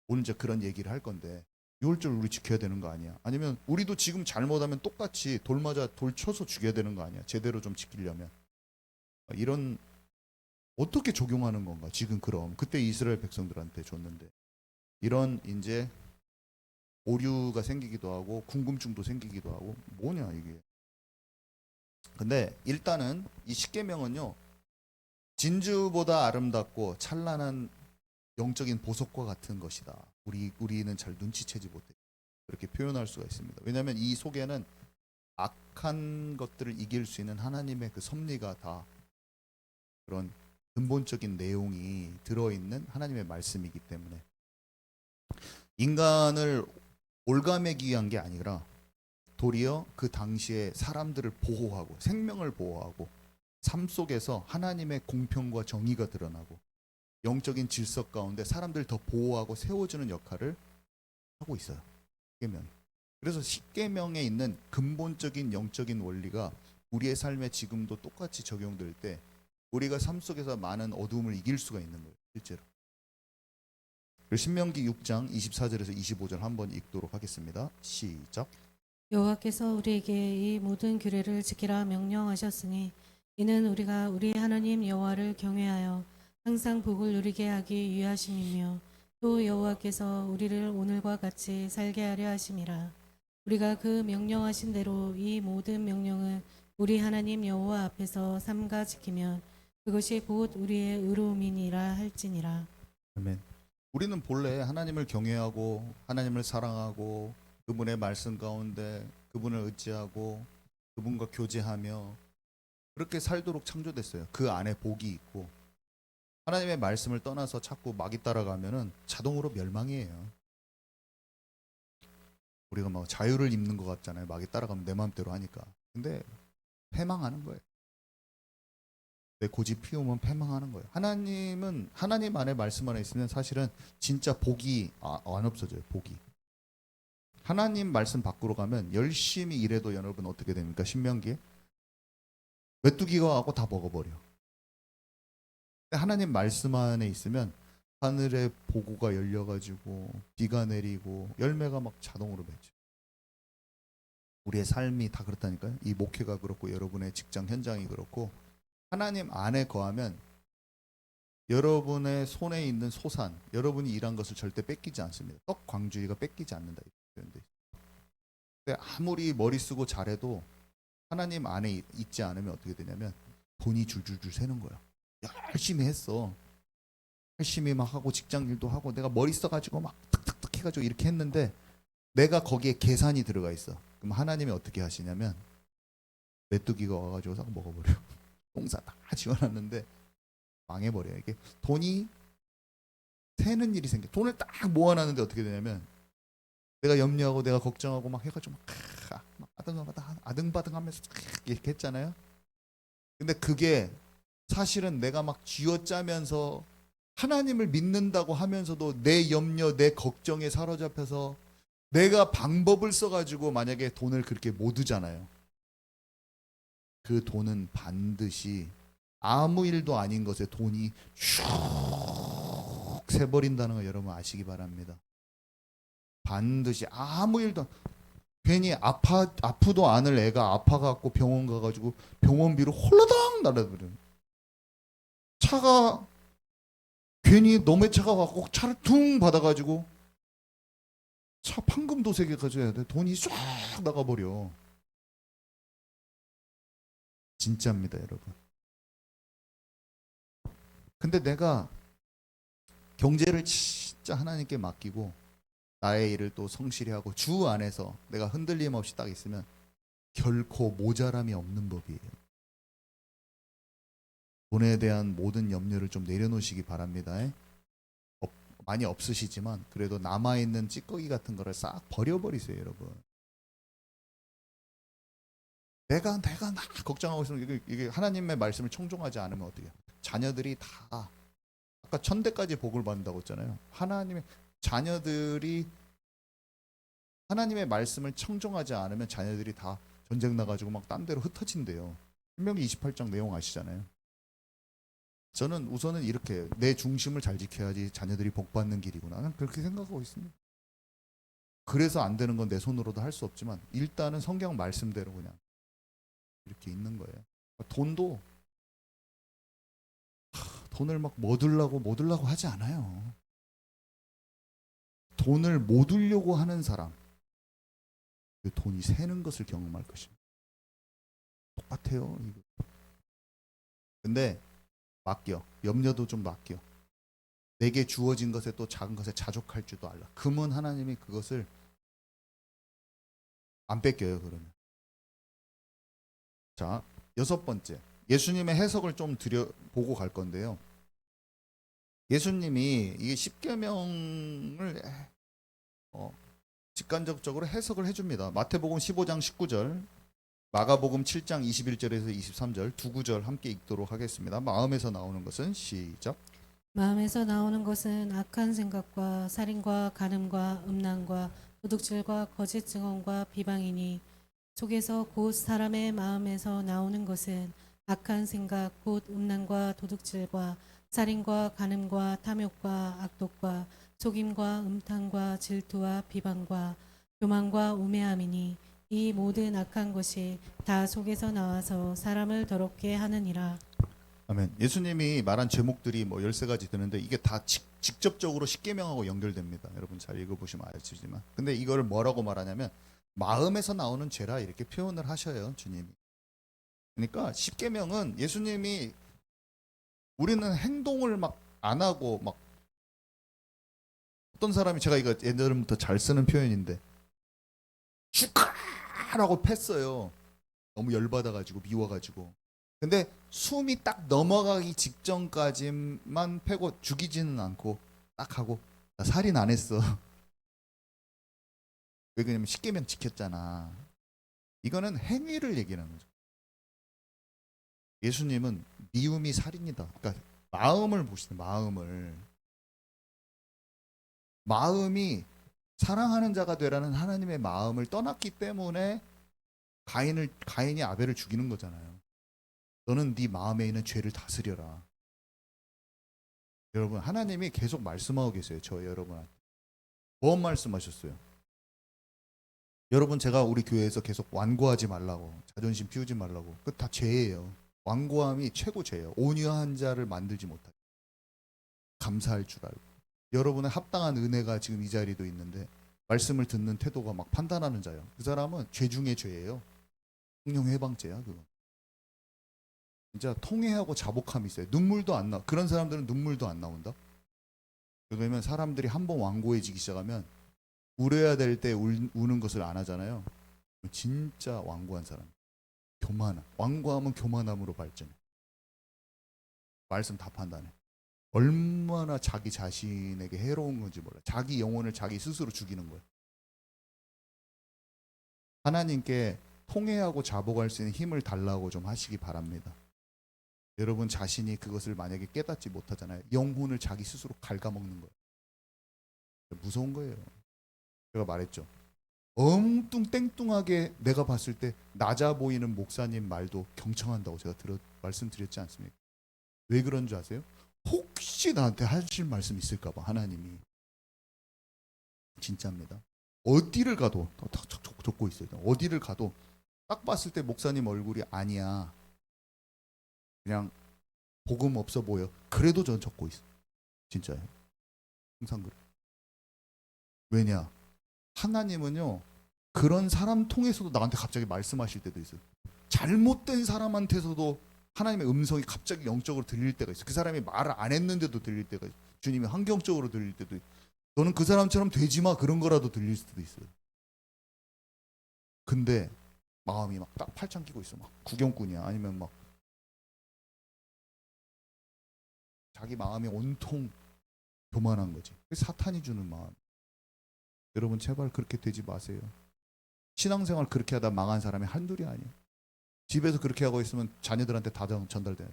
오늘 이제 그런 얘기를 할 건데 유월절 우리 지켜야 되는 거 아니야? 아니면 우리도 지금 잘못하면 똑같이 돌 맞아 돌 쳐서 죽여야 되는 거 아니야? 제대로 좀 지키려면 이런 어떻게 적용하는 건가? 지금 그럼 그때 이스라엘 백성들한테 줬는데 이런 이제 오류가 생기기도 하고 궁금증도 생기기도 하고 뭐냐 이게. 근데 일단은 이 십계명은요 진주보다 아름답고 찬란한 영적인 보석과 같은 것이다. 우리는 잘 눈치채지 못해. 그렇게 표현할 수가 있습니다. 왜냐하면 이 속에는 악한 것들을 이길 수 있는 하나님의 그 섭리가 다 그런 근본적인 내용이 들어있는 하나님의 말씀이기 때문에 인간을 올가매기 위한 게 아니라 도리어 그 당시에 사람들을 보호하고 생명을 보호하고 삶 속에서 하나님의 공평과 정의가 드러나고 영적인 질서 가운데 사람들을 더 보호하고 세워주는 역할을 하고 있어요. 십계명이. 그래서 십계명에 있는 근본적인 영적인 원리가 우리의 삶에 지금도 똑같이 적용될 때 우리가 삶 속에서 많은 어두움을 이길 수가 있는 거예요. 실제로. 신명기 6장 24절에서 25절 한번 읽도록 하겠습니다. 시작. 여호와께서 우리에게 이 모든 규례를 지키라 명령하셨으니 이는 우리가 우리 하나님 여호와를 경외하여 항상 복을 누리게 하기 위하심이며 또 여호와께서 우리를 오늘과 같이 살게 하려 하심이라. 우리가 그 명령하신 대로 이 모든 명령을 우리 하나님 여호와 앞에서 삼가 지키면 그것이 곧 우리의 의로움이니라 할지니라. 아멘. 우리는 본래 하나님을 경외하고 하나님을 사랑하고 그분의 말씀 가운데 그분을 의지하고 그분과 교제하며 그렇게 살도록 창조됐어요. 그 안에 복이 있고 하나님의 말씀을 떠나서 자꾸 마귀 따라가면은 자동으로 멸망이에요. 우리가 막 자유를 입는 것 같잖아요. 마귀 따라가면 내 마음대로 하니까. 근데 패망하는 거예요. 내 고집 피우면 패망하는 거예요. 하나님은 하나님 안에 말씀 안에 있으면 사실은 진짜 복이 안 없어져요. 복이. 하나님 말씀 밖으로 가면 열심히 일해도 여러분 어떻게 됩니까? 신명기에 메뚜기가 와고 다 먹어버려. 하나님 말씀 안에 있으면 하늘의 보고가 열려가지고 비가 내리고 열매가 막 자동으로 맺혀. 우리의 삶이 다 그렇다니까요. 이 목회가 그렇고 여러분의 직장 현장이 그렇고 하나님 안에 거하면 여러분의 손에 있는 소산, 여러분이 일한 것을 절대 뺏기지 않습니다. 떡 광주리가 뺏기지 않는다. 근데 아무리 머리 쓰고 잘해도 하나님 안에 있지 않으면 어떻게 되냐면 돈이 줄줄줄 새는 거야. 열심히 했어. 열심히 막 하고 직장 일도 하고 내가 머리 써가지고 막 탁탁탁 해가지고 이렇게 했는데 내가 거기에 계산이 들어가 있어. 그럼 하나님이 어떻게 하시냐면 메뚜기가 와가지고 싹 먹어버려. 농사 다 지어놨는데 망해버려요. 이게 돈이 새는 일이 생겨. 돈을 딱 모아놨는데 어떻게 되냐면 내가 염려하고 내가 걱정하고 막 해가지고 막 아등바등하면서 이렇게 했잖아요. 근데 그게 사실은 내가 막 쥐어짜면서 하나님을 믿는다고 하면서도 내 염려, 내 걱정에 사로잡혀서 내가 방법을 써가지고 만약에 돈을 그렇게 못 얻잖아요. 그 돈은 반드시 아무 일도 아닌 것에 돈이 슉 새버린다는 거 여러분 아시기 바랍니다. 반드시 아무 일도 괜히 아프도 않을 애가 아파갖고 병원 가가지고 병원비로 홀라당 날아버려. 차가 괜히 너무 차가 갖고 차를 퉁 받아가지고 차 판금 도색에 가져야 돼. 돈이 쫙 나가버려. 진짜입니다, 여러분. 근데 내가 경제를 진짜 하나님께 맡기고 나의 일을 또 성실히 하고 주 안에서 내가 흔들림 없이 딱 있으면 결코 모자람이 없는 법이에요. 돈에 대한 모든 염려를 좀 내려놓으시기 바랍니다. 많이 없으시지만 그래도 남아있는 찌꺼기 같은 거를 싹 버려버리세요, 여러분. 내가 막 걱정하고 있으면 이게 하나님의 말씀을 청종하지 않으면 어떻게 해요? 자녀들이 다 아까 1000대까지 복을 받는다고 했잖아요. 하나님의 자녀들이 하나님의 말씀을 청종하지 않으면 자녀들이 다 전쟁 나가지고 막 딴 데로 흩어진대요. 신명기 28장 내용 아시잖아요. 저는 우선은 이렇게 내 중심을 잘 지켜야지 자녀들이 복 받는 길이구나. 나는 그렇게 생각하고 있습니다. 그래서 안 되는 건 내 손으로도 할 수 없지만 일단은 성경 말씀대로 그냥 이렇게 있는 거예요. 돈도 돈을 막 뭐 들라고 하지 않아요. 돈을 못 얻으려고 하는 사람, 그 돈이 새는 것을 경험할 것입니다. 똑같아요. 근데 맡겨. 염려도 좀 맡겨. 내게 주어진 것에 또 작은 것에 자족할 줄도 알라. 금은 하나님이 그것을 안 뺏겨요, 그러면. 자, 6번째. 예수님의 해석을 좀 보고 갈 건데요. 예수님이 이게 십계명을 직간접적으로 해석을 해줍니다. 마태복음 15장 19절, 마가복음 7장 21절에서 23절 두 구절 함께 읽도록 하겠습니다. 마음에서 나오는 것은 시작. 마음에서 나오는 것은 악한 생각과 살인과 간음과 음란과 도둑질과 거짓 증언과 비방이니 속에서 곧 사람의 마음에서 나오는 것은 악한 생각 곧 음란과 도둑질과 살인과 간음과 탐욕과 악독과 속임과 음탕과 질투와 비방과 교만과 우매함이니 이 모든 악한 것이 다 속에서 나와서 사람을 더럽게 하느니라. 아멘. 예수님이 말한 제목들이 뭐 13가지 되는데 이게 다 직접적으로 십계명하고 연결됩니다. 여러분 잘 읽어보시면 아시지만. 근데 이걸 뭐라고 말하냐면 마음에서 나오는 죄라 이렇게 표현을 하셔요, 주님이. 그러니까 십계명은 예수님이 우리는 행동을 막 안 하고 막 어떤 사람이 제가 이거 예전부터 잘 쓰는 표현인데 슈카라고 팼어요. 너무 열받아가지고 미워가지고. 근데 숨이 딱 넘어가기 직전까지만 패고 죽이지는 않고 딱 하고 나 살인 안 했어. 왜 그러냐면 십계명 지켰잖아. 이거는 행위를 얘기하는 거죠. 예수님은 미움이 살인이다. 그러니까 마음을 보시는 마음을. 마음이 사랑하는 자가 되라는 하나님의 마음을 떠났기 때문에 가인이 아벨을 죽이는 거잖아요. 너는 네 마음에 있는 죄를 다스려라. 여러분, 하나님이 계속 말씀하고 계세요. 저 여러분한테. 무슨 말씀하셨어요? 여러분, 제가 우리 교회에서 계속 완고하지 말라고, 자존심 피우지 말라고. 그거 다 죄예요. 완고함이 최고 죄예요. 온유한 자를 만들지 못하게. 감사할 줄 알고. 여러분의 합당한 은혜가 지금 이 자리도 있는데 말씀을 듣는 태도가 막 판단하는 자예요. 그 사람은 죄 중에 죄예요. 성령 해방죄야 그거. 진짜 통회하고 자복함이 있어요. 눈물도 안 나. 그런 사람들은 눈물도 안 나온다. 왜냐면 사람들이 한번 완고해지기 시작하면 울어야 될 때 우는 것을 안 하잖아요. 진짜 완고한 사람. 교만함. 완고함은 교만함으로 발전해. 말씀 다 판단해. 얼마나 자기 자신에게 해로운 건지 몰라. 자기 영혼을 자기 스스로 죽이는 거예요. 하나님께 통회하고 자복할 수 있는 힘을 달라고 좀 하시기 바랍니다. 여러분 자신이 그것을 만약에 깨닫지 못하잖아요. 영혼을 자기 스스로 갉아먹는 거예요. 무서운 거예요. 제가 말했죠. 엉뚱땡뚱하게 내가 봤을 때 낮아 보이는 목사님 말도 경청한다고 제가 말씀드렸지 않습니까? 왜 그런 줄 아세요? 혹시 나한테 하실 말씀 있을까 봐 하나님이. 진짜입니다. 어디를 가도 적고 있어요. 어디를 가도 딱 봤을 때 목사님 얼굴이 아니야. 그냥 복음 없어 보여. 그래도 전 적고 있어. 진짜예요. 항상 그래. 왜냐? 하나님은요. 그런 사람 통해서도 나한테 갑자기 말씀하실 때도 있어요. 잘못된 사람한테서도 하나님의 음성이 갑자기 영적으로 들릴 때가 있어요. 그 사람이 말을 안 했는데도 들릴 때가 있어요. 주님이 환경적으로 들릴 때도 있어요. 너는 그 사람처럼 되지 마. 그런 거라도 들릴 수도 있어요. 근데 마음이 막 딱 팔짱 끼고 있어. 막 구경꾼이야. 아니면 막 자기 마음이 온통 교만한 거지. 사탄이 주는 마음. 여러분 제발 그렇게 되지 마세요. 신앙생활 그렇게 하다 망한 사람이 한둘이 아니에요. 집에서 그렇게 하고 있으면 자녀들한테 다 전달돼요.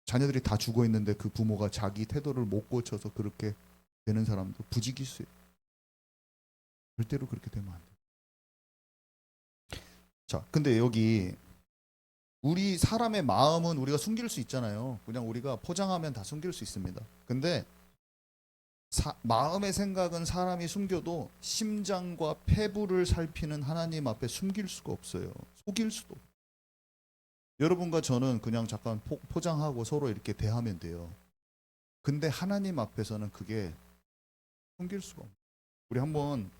자녀들이 다 죽어 있는데 그 부모가 자기 태도를 못 고쳐서 그렇게 되는 사람도 부지기수예요. 절대로 그렇게 되면 안 돼요. 자, 근데 여기 우리 사람의 마음은 우리가 숨길 수 있잖아요. 그냥 우리가 포장하면 다 숨길 수 있습니다. 근데 마음의 생각은 사람이 숨겨도 심장과 폐부를 살피는 하나님 앞에 숨길 수가 없어요. 속일 수도. 여러분과 저는 그냥 잠깐 포장하고 서로 이렇게 대하면 돼요. 근데 하나님 앞에서는 그게 숨길 수가 없어요. 우리 한번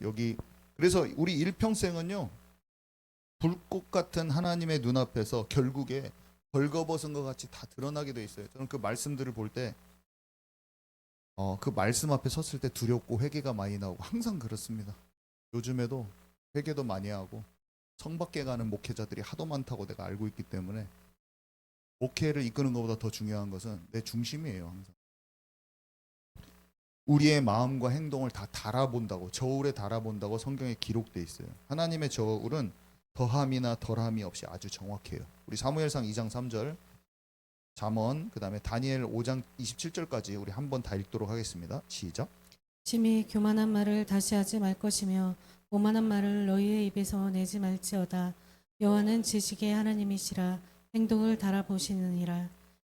여기 그래서 우리 일평생은요. 불꽃 같은 하나님의 눈앞에서 결국에 벌거벗은 것 같이 다 드러나게 돼 있어요. 저는 그 말씀들을 볼 때 그 말씀 앞에 섰을 때 두렵고 회개가 많이 나오고 항상 그렇습니다. 요즘에도 회개도 많이 하고 성 밖에 가는 목회자들이 하도 많다고 내가 알고 있기 때문에 목회를 이끄는 것보다 더 중요한 것은 내 중심이에요. 항상 우리의 마음과 행동을 다 달아본다고, 저울에 달아본다고 성경에 기록돼 있어요. 하나님의 저울은 더함이나 덜함이 없이 아주 정확해요. 우리 사무엘상 2장 3절, 잠언, 그 다음에 다니엘 5장 27절까지 우리 한번 다 읽도록 하겠습니다. 시작. 심히 교만한 말을 다시 하지 말 것이며 오만한 말을 너희의 입에서 내지 말지어다. 여호와는 지식의 하나님이시라. 행동을 달아보시느니라.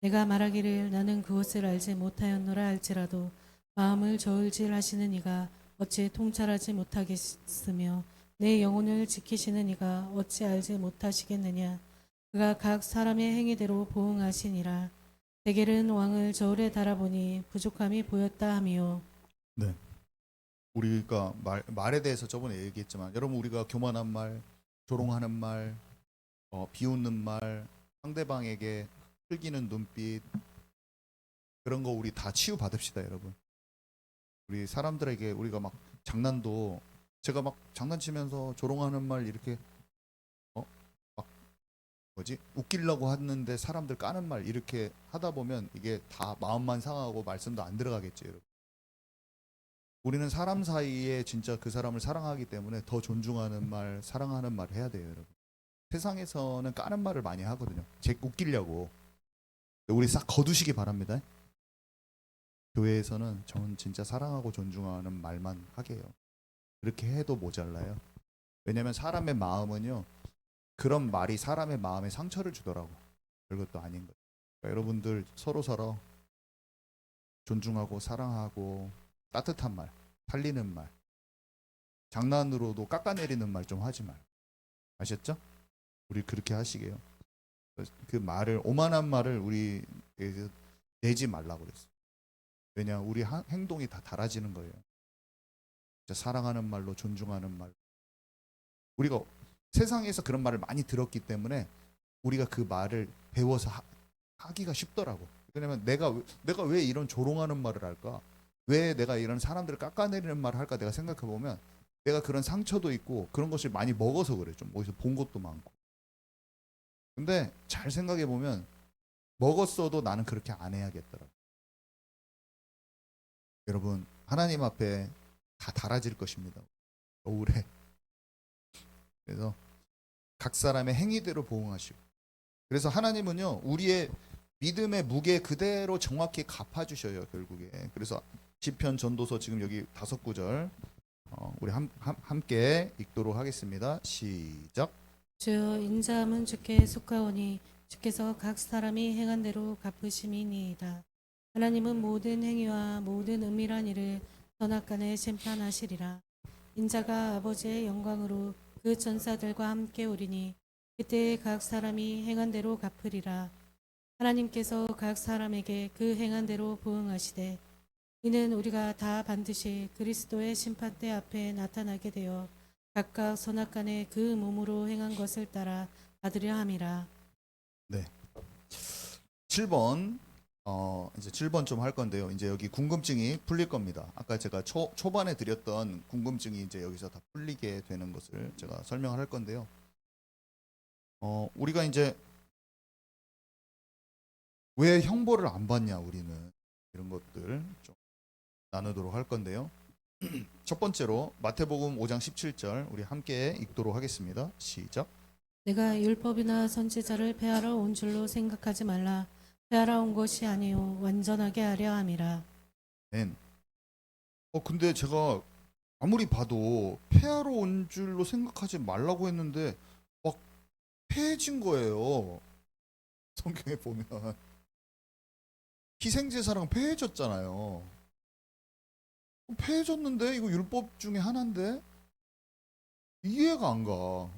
내가 말하기를 나는 그것을 알지 못하였노라 할지라도 마음을 저울질 하시는 이가 어찌 통찰하지 못하겠으며 내 영혼을 지키시는 이가 어찌 알지 못하시겠느냐. 그가 각 사람의 행위대로 보응하시니라. 데겔은 왕을 저울에 달아보니 부족함이 보였다 하미요. 네. 우리가 말에 대해서 저번에 얘기했지만 여러분 우리가 교만한 말, 조롱하는 말, 비웃는 말, 상대방에게 흘기는 눈빛 그런 거 우리 다 치유 받읍시다, 여러분. 우리 사람들에게 우리가 막 장난도 제가 막 장난치면서 조롱하는 말 이렇게 막 웃기려고 하는데 사람들 까는 말 이렇게 하다 보면 이게 다 마음만 상하고 말씀도 안 들어가겠죠, 여러분. 우리는 사람 사이에 진짜 그 사람을 사랑하기 때문에 더 존중하는 말, 사랑하는 말 해야 돼요, 여러분. 세상에서는 까는 말을 많이 하거든요. 웃기려고. 우리 싹 거두시기 바랍니다. 교회에서는 저는 진짜 사랑하고 존중하는 말만 하게 해요. 그렇게 해도 모자라요. 왜냐하면 사람의 마음은요, 그런 말이 사람의 마음에 상처를 주더라고. 별것도 아닌 거예요. 그러니까 여러분들 서로 존중하고 사랑하고 따뜻한 말, 살리는 말, 장난으로도 깎아내리는 말 좀 하지 말. 아셨죠? 우리 그렇게 하시게요. 그 말을, 오만한 말을 우리에게 내지 말라고 그랬어요. 왜냐, 우리 행동이 다 달라지는 거예요. 진짜 사랑하는 말로, 존중하는 말. 우리가 세상에서 그런 말을 많이 들었기 때문에 우리가 그 말을 배워서 하기가 쉽더라고. 왜냐면 내가 왜 이런 조롱하는 말을 할까? 왜 내가 이런 사람들을 깎아내리는 말을 할까? 내가 생각해 보면 내가 그런 상처도 있고 그런 것을 많이 먹어서 그래. 좀 어디서 본 것도 많고. 근데 잘 생각해 보면 먹었어도 나는 그렇게 안 해야겠더라고. 여러분, 하나님 앞에 다 달아질 것입니다. 겨울에. 그래서 각 사람의 행위대로 보응하시고. 그래서 하나님은요, 우리의 믿음의 무게 그대로 정확히 갚아주셔요, 결국에. 그래서 시편 전도서 지금 여기 5구절 우리 함께 읽도록 하겠습니다. 시작. 주여 인자함은 주께 속하오니 주께서 각 사람이 행한 대로 갚으심이니이다. 하나님은 모든 행위와 모든 은밀한 일을 선악간에 심판하시리라. 인자가 아버지의 영광으로 그 전사들과 함께 오리니 그때 각 사람이 행한 대로 갚으리라. 하나님께서 각 사람에게 그 행한 대로 보응하시되 이는 우리가 다 반드시 그리스도의 심판대 앞에 나타나게 되어 각각 선악간에 그 몸으로 행한 것을 따라 받으려 함이라. 네. 7번 이제 7번 좀 할 건데요. 이제 여기 궁금증이 풀릴 겁니다. 아까 제가 초반에 드렸던 궁금증이 이제 여기서 다 풀리게 되는 것을 제가 설명을 할 건데요. 우리가 이제 왜 형벌을 안 받냐, 우리는 이런 것들 좀 나누도록 할 건데요. 첫 번째로 마태복음 5장 17절 우리 함께 읽도록 하겠습니다. 시작. 내가 율법이나 선지자를 폐하러 온 줄로 생각하지 말라. 폐하러 온 것이 아니요 완전하게 하려 함이라. 네. 근데 제가 아무리 봐도 폐하러 온 줄로 생각하지 말라고 했는데 막 폐해진 거예요. 성경에 보면 희생제사랑 폐해졌잖아요. 폐해졌는데 이거 율법 중에 하나인데 이해가 안 가.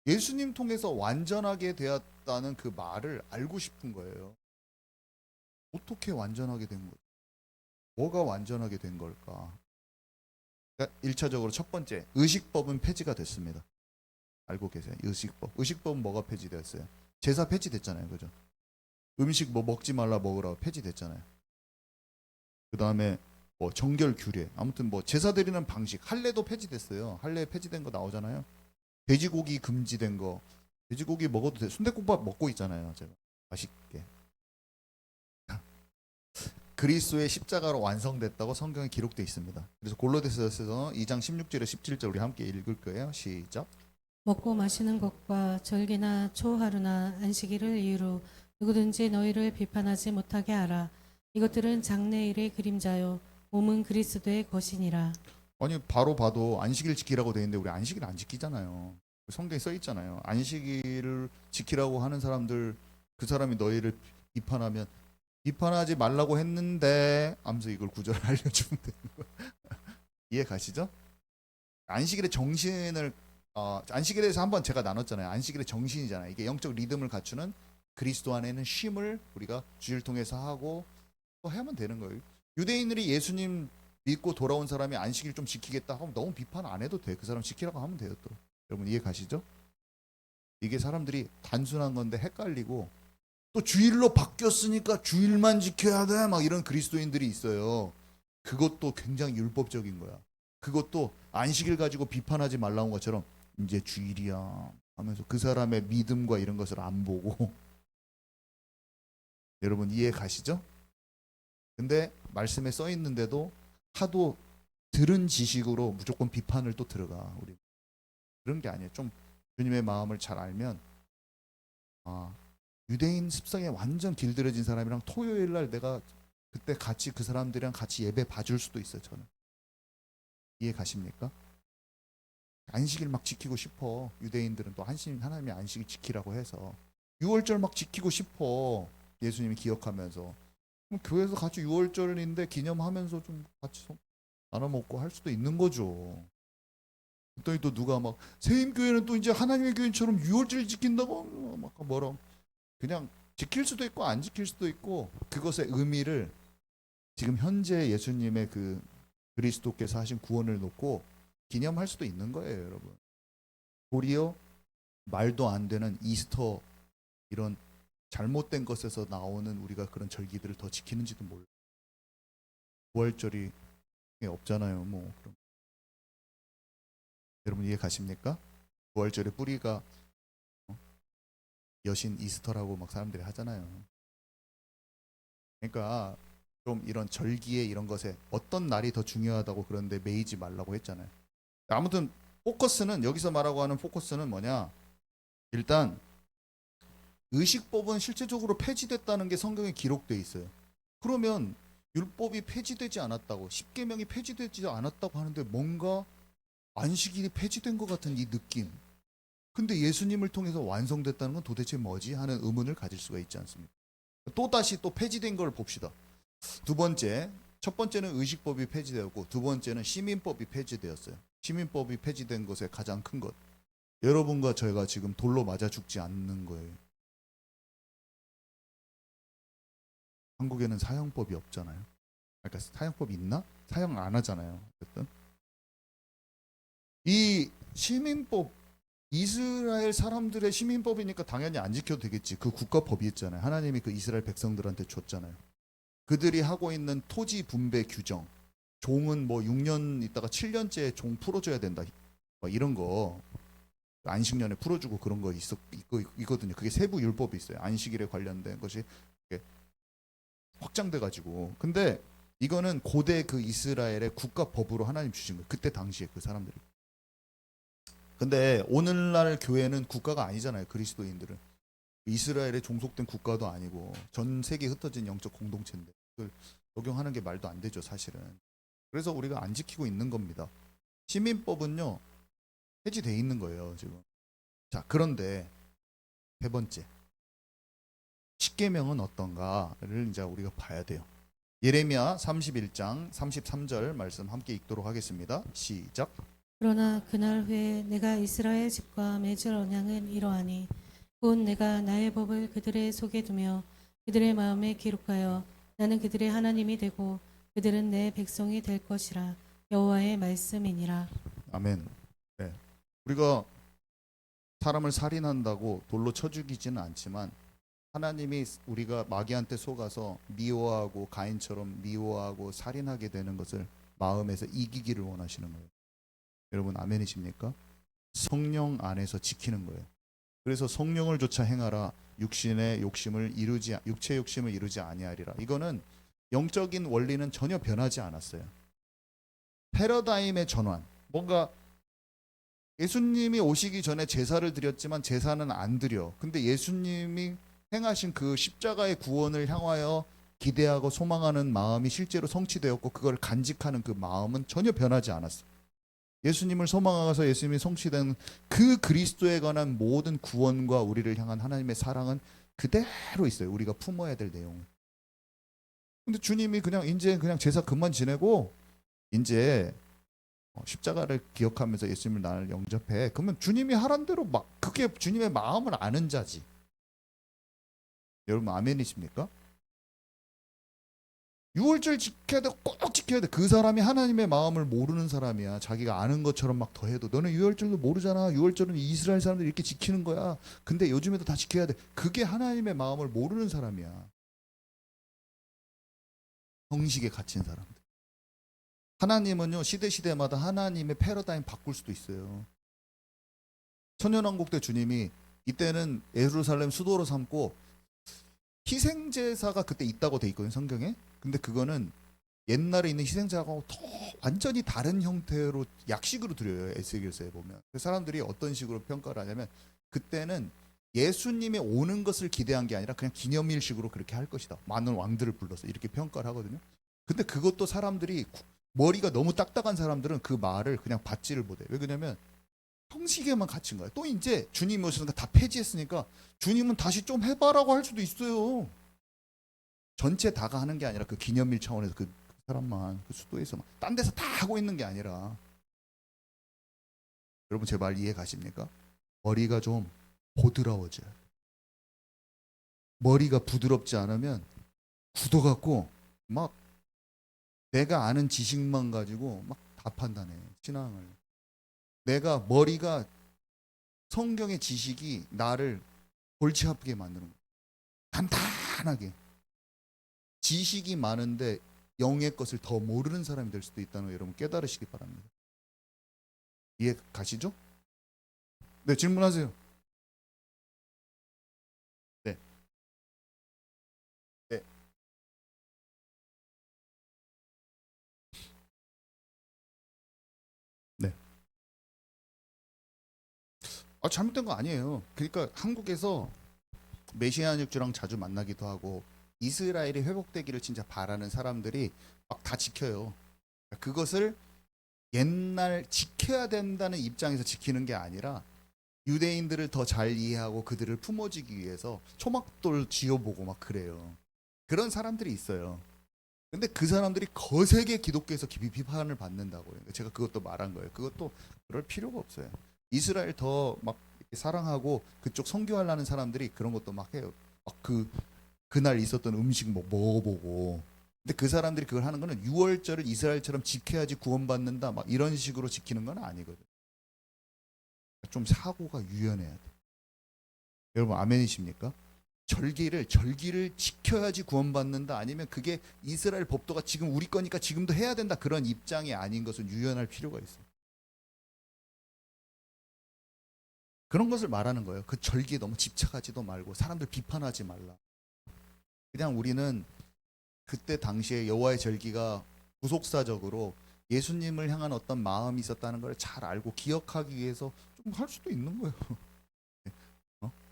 예수님 통해서 완전하게 되었다는 그 말을 알고 싶은 거예요. 어떻게 완전하게 된 거죠? 뭐가 완전하게 된 걸까? 그러니까 1차적으로 첫 번째, 의식법은 폐지가 됐습니다. 알고 계세요? 의식법. 의식법은 뭐가 폐지되었어요? 제사 폐지됐잖아요. 그죠? 음식 뭐 먹지 말라 먹으라 폐지됐잖아요. 그 다음에 뭐 정결 규례, 아무튼 뭐 제사 드리는 방식, 할례도 폐지됐어요. 할례 폐지된 거 나오잖아요. 돼지고기 금지된 거, 돼지고기 먹어도 돼. 순댓국밥 먹고 있잖아요. 제가 맛있게. 그리스도의 십자가로 완성됐다고 성경에 기록되어 있습니다. 그래서 골로새서 2장 16절에 17절 우리 함께 읽을 거예요. 시작. 먹고 마시는 것과 절기나 초하루나 안식일을 이유로 누구든지 너희를 비판하지 못하게 하라. 이것들은 장래일의 그림자요 몸은 그리스도의 것이니라. 아니 바로 봐도 안식일 지키라고 돼 있는데 우리 안식일 안 지키잖아요. 성경에 써 있잖아요. 안식일을 지키라고 하는 사람들, 그 사람이 너희를 비판하면 비판하지 말라고 했는데 하면서 이걸 구절을 알려주면 되는 거예요. 이해 가시죠? 안식일의 정신을 안식일에 대해서 한번 제가 나눴잖아요. 안식일의 정신이잖아요. 이게 영적 리듬을 갖추는 그리스도 안에는 쉼을 우리가 주일 통해서 하고 또 하면 되는 거예요. 유대인들이 예수님 믿고 돌아온 사람이 안식일 좀 지키겠다 하면 너무 비판 안 해도 돼. 그 사람 지키라고 하면 돼요. 또 여러분 이해 가시죠? 이게 사람들이 단순한 건데 헷갈리고 또 주일로 바뀌었으니까 주일만 지켜야 돼 막 이런 그리스도인들이 있어요. 그것도 굉장히 율법적인 거야. 그것도 안식일 가지고 비판하지 말라는 것처럼 이제 주일이야 하면서 그 사람의 믿음과 이런 것을 안 보고 여러분 이해 가시죠? 근데 말씀에 써 있는데도 하도 들은 지식으로 무조건 비판을 또 들어가. 우리 그런 게 아니에요. 좀 주님의 마음을 잘 알면 유대인 습성에 완전 길들여진 사람이랑 토요일 날 내가 그때 같이 그 사람들이랑 같이 예배 봐줄 수도 있어요. 저는 이해 가십니까? 안식일 막 지키고 싶어. 유대인들은 또 하나님의 안식일 지키라고 해서 6월절 막 지키고 싶어. 예수님이 기억하면서 그럼 교회에서 같이 6월절인데 기념하면서 좀 같이 나눠 먹고 할 수도 있는 거죠. 그랬더니 또 누가 막 세임교회는 또 이제 하나님의 교회처럼 6월절 지킨다고 막 뭐라 그냥 지킬 수도 있고 안 지킬 수도 있고 그것의 의미를 지금 현재 예수님의 그 그리스도께서 하신 구원을 놓고 기념할 수도 있는 거예요, 여러분. 도리어 말도 안 되는 이스터 이런 잘못된 것에서 나오는 우리가 그런 절기들을 더 지키는지도 몰라. 9월절이 없잖아요, 뭐. 그럼. 여러분 이해 가십니까? 9월절의 뿌리가 여신 이스터라고 막 사람들이 하잖아요. 그러니까 좀 이런 절기에 이런 것에 어떤 날이 더 중요하다고 그런데 매이지 말라고 했잖아요. 아무튼 포커스는 여기서 말하고 하는 포커스는 뭐냐? 일단 의식법은 실제적으로 폐지됐다는 게 성경에 기록돼 있어요. 그러면 율법이 폐지되지 않았다고, 십계명이 폐지되지 않았다고 하는데 뭔가 안식일이 폐지된 것 같은 이 느낌. 근데 예수님을 통해서 완성됐다는 건 도대체 뭐지? 하는 의문을 가질 수가 있지 않습니까? 또 다시 또 폐지된 걸 봅시다. 두 번째, 첫 번째는 의식법이 폐지되었고 두 번째는 시민법이 폐지되었어요. 시민법이 폐지된 것의 가장 큰 것. 여러분과 저희가 지금 돌로 맞아 죽지 않는 거예요. 한국에는 사형법이 없잖아요. 그러니까 사형법이 있나? 사형 안 하잖아요. 어쨌든 이 시민법 이스라엘 사람들의 시민법이니까 당연히 안 지켜도 되겠지. 그 국가법이 있잖아요. 하나님이 그 이스라엘 백성들한테 줬잖아요. 그들이 하고 있는 토지 분배 규정, 종은 뭐 6년 있다가 7년째 종 풀어줘야 된다. 뭐 이런 거 안식년에 풀어주고 그런 거 있거든요. 그게 세부 율법이 있어요. 안식일에 관련된 것이 확장돼 가지고. 근데 이거는 고대 그 이스라엘의 국가법으로 하나님 주신 거예요. 그때 당시에 그 사람들이. 근데 오늘날 교회는 국가가 아니잖아요. 그리스도인들은 이스라엘에 종속된 국가도 아니고 전 세계에 흩어진 영적 공동체인데 그걸 적용하는 게 말도 안 되죠, 사실은. 그래서 우리가 안 지키고 있는 겁니다. 시민법은요 폐지돼 있는 거예요, 지금. 자, 그런데 세 번째 십계명은 어떤가를 이제 우리가 봐야 돼요. 예레미야 31장 33절 말씀 함께 읽도록 하겠습니다. 시작. 그러나 그날 후에 내가 이스라엘 집과 맺을 언약은 이러하니 곧 내가 나의 법을 그들의 속에 두며 그들의 마음에 기록하여 나는 그들의 하나님이 되고 그들은 내 백성이 될 것이라. 여호와의 말씀이니라. 아멘. 네. 우리가 사람을 살인한다고 돌로 쳐 죽이지는 않지만 하나님이 우리가 마귀한테 속아서 미워하고 가인처럼 미워하고 살인하게 되는 것을 마음에서 이기기를 원하시는 거예요. 여러분 아멘이십니까? 성령 안에서 지키는 거예요. 그래서 성령을 조차 행하라. 육신의 욕심을 이루지 육체 욕심을 이루지 아니하리라. 이거는 영적인 원리는 전혀 변하지 않았어요. 패러다임의 전환. 뭔가 예수님이 오시기 전에 제사를 드렸지만 제사는 안 드려. 근데 예수님이 행하신 그 십자가의 구원을 향하여 기대하고 소망하는 마음이 실제로 성취되었고 그걸 간직하는 그 마음은 전혀 변하지 않았어요. 예수님을 소망하셔서 예수님이 성취된 그 그리스도에 관한 모든 구원과 우리를 향한 하나님의 사랑은 그대로 있어요. 우리가 품어야 될 내용은. 근데 주님이 그냥 이제 그냥 제사 그만 지내고 이제 십자가를 기억하면서 예수님을 나를 영접해. 그러면 주님이 하란 대로 막 그게 주님의 마음을 아는 자지. 여러분 아멘이십니까? 6월절 지켜야 돼. 꼭 지켜야 돼. 그 사람이 하나님의 마음을 모르는 사람이야. 자기가 아는 것처럼 막 더해도 너는 6월절도 모르잖아. 6월절은 이스라엘 사람들이 이렇게 지키는 거야. 근데 요즘에도 다 지켜야 돼. 그게 하나님의 마음을 모르는 사람이야. 형식에 갇힌 사람들. 하나님은요 시대마다 하나님의 패러다임 바꿀 수도 있어요. 천년왕국 때 주님이 이때는 예루살렘 수도로 삼고 희생제사가 그때 있다고 돼 있거든요, 성경에. 근데 그거는 옛날에 있는 희생제사하고 완전히 다른 형태로 약식으로 드려요. 에스겔서에 보면. 그 사람들이 어떤 식으로 평가를 하냐면 그때는 예수님의 오는 것을 기대한 게 아니라 그냥 기념일식으로 그렇게 할 것이다. 많은 왕들을 불러서 이렇게 평가를 하거든요. 근데 그것도 사람들이 머리가 너무 딱딱한 사람들은 그 말을 그냥 받지를 못해. 왜 그러냐면 형식에만 갇힌 거야. 또 이제 주님이 오시니까 다 폐지했으니까 주님은 다시 좀 해봐라고 할 수도 있어요. 전체 다가 하는 게 아니라 그 기념일 차원에서 그 사람만 그 수도에서만 딴 데서 다 하고 있는 게 아니라 여러분 제 말 이해 가십니까? 머리가 좀 보드라워져요. 머리가 부드럽지 않으면 굳어갖고 막 내가 아는 지식만 가지고 막 다 판단해 신앙을. 내가 머리가 성경의 지식이 나를 골치 아프게 만드는 거야. 단단하게. 지식이 많은데 영의 것을 더 모르는 사람이 될 수도 있다는 거 여러분 깨달으시기 바랍니다. 이해 가시죠? 네, 질문하세요. 네. 네. 네. 잘못된 거 아니에요. 그러니까 한국에서 메시아닉주랑 자주 만나기도 하고 이스라엘이 회복되기를 진짜 바라는 사람들이 막 다 지켜요. 그것을 옛날 지켜야 된다는 입장에서 지키는 게 아니라 유대인들을 더 잘 이해하고 그들을 품어주기 위해서 초막돌 쥐어보고 막 그래요. 그런 사람들이 있어요. 근데 그 사람들이 거세게 기독교에서 깊이 비판을 받는다고요. 제가 그것도 말한 거예요. 그것도 그럴 필요가 없어요. 이스라엘 더 막 사랑하고 그쪽 선교하려는 사람들이 그런 것도 막 해요. 막 그날 있었던 음식 뭐 먹어보고. 근데 그 사람들이 그걸 하는 거는 6월절을 이스라엘처럼 지켜야지 구원받는다 막 이런 식으로 지키는 건 아니거든. 좀 사고가 유연해야 돼. 여러분 아멘이십니까? 절기를 지켜야지 구원받는다 아니면 그게 이스라엘 법도가 지금 우리 거니까 지금도 해야 된다 그런 입장이 아닌 것은 유연할 필요가 있어요. 그런 것을 말하는 거예요. 그 절기에 너무 집착하지도 말고 사람들 비판하지 말라. 그냥 우리는 그때 당시에 여호와의 절기가 구속사적으로 예수님을 향한 어떤 마음이 있었다는 걸 잘 알고 기억하기 위해서 좀 할 수도 있는 거예요.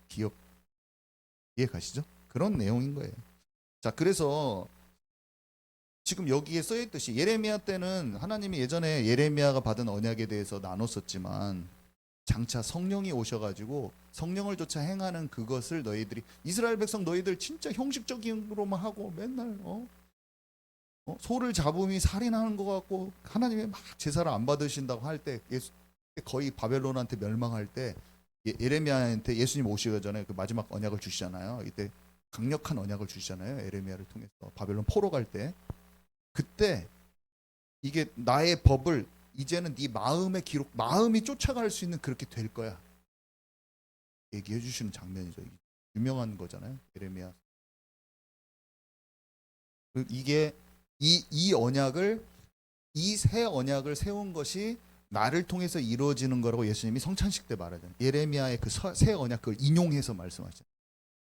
기억 이해 가시죠? 그런 내용인 거예요. 자, 그래서 지금 여기에 써 있듯이 예레미야 때는 하나님이 예전에 예레미야가 받은 언약에 대해서 나눴었지만 장차 성령이 오셔가지고 성령을 조차 행하는 그것을 너희들이 이스라엘 백성 너희들 진짜 형식적으로만 하고 맨날 소를 잡음이 살인하는 것 같고 하나님이 막 제사를 안 받으신다고 할 때 거의 바벨론한테 멸망할 때 예레미야한테 예수님 오시기 전에 그 마지막 언약을 주시잖아요. 이때 강력한 언약을 주시잖아요. 예레미야를 통해서 바벨론 포로 갈 때 그때 이게 나의 법을 이제는 네 마음의 기록, 마음이 쫓아갈 수 있는 그렇게 될 거야. 얘기해 주시는 장면이죠. 유명한 거잖아요. 예레미야. 이게 이 언약을 이 새 언약을 세운 것이 나를 통해서 이루어지는 거라고 예수님이 성찬식 때 말하잖아요. 예레미야의 그 새 언약 그걸 인용해서 말씀하시잖아요.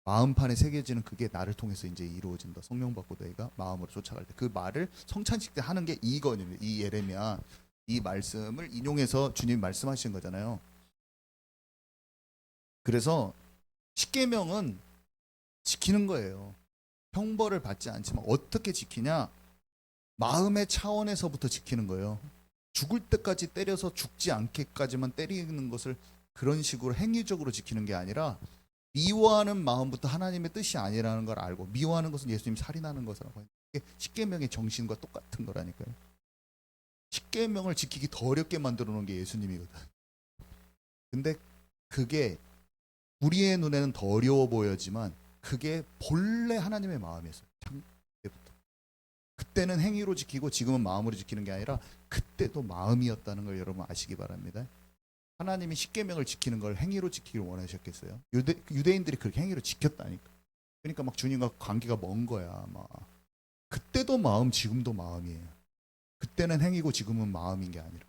마음판에 새겨지는 그게 나를 통해서 이제 이루어진다. 성령 받고 너희가 마음으로 쫓아갈 때 그 말을 성찬식 때 하는 게 이거든요. 이 예레미야 이 말씀을 인용해서 주님이 말씀하신 거잖아요. 그래서 십계명은 지키는 거예요. 형벌을 받지 않지만 어떻게 지키냐? 마음의 차원에서부터 지키는 거예요. 죽을 때까지 때려서 죽지 않게까지만 때리는 것을 그런 식으로 행위적으로 지키는 게 아니라 미워하는 마음부터 하나님의 뜻이 아니라는 걸 알고 미워하는 것은 예수님 살인하는 것이라고 해요. 이게 십계명의 정신과 똑같은 거라니까요. 십계명을 지키기 더 어렵게 만들어 놓은 게 예수님이거든. 근데 그게 우리의 눈에는 더 어려워 보여지만 그게 본래 하나님의 마음이었어요. 그때부터. 그때는 행위로 지키고 지금은 마음으로 지키는 게 아니라 그때도 마음이었다는 걸 여러분 아시기 바랍니다. 하나님이 십계명을 지키는 걸 행위로 지키기를 원하셨겠어요? 유대인들이 그렇게 행위로 지켰다니까. 그러니까 막 주님과 관계가 먼 거야. 막 그때도 마음, 지금도 마음이에요. 그때는 행위고 지금은 마음인 게 아니라.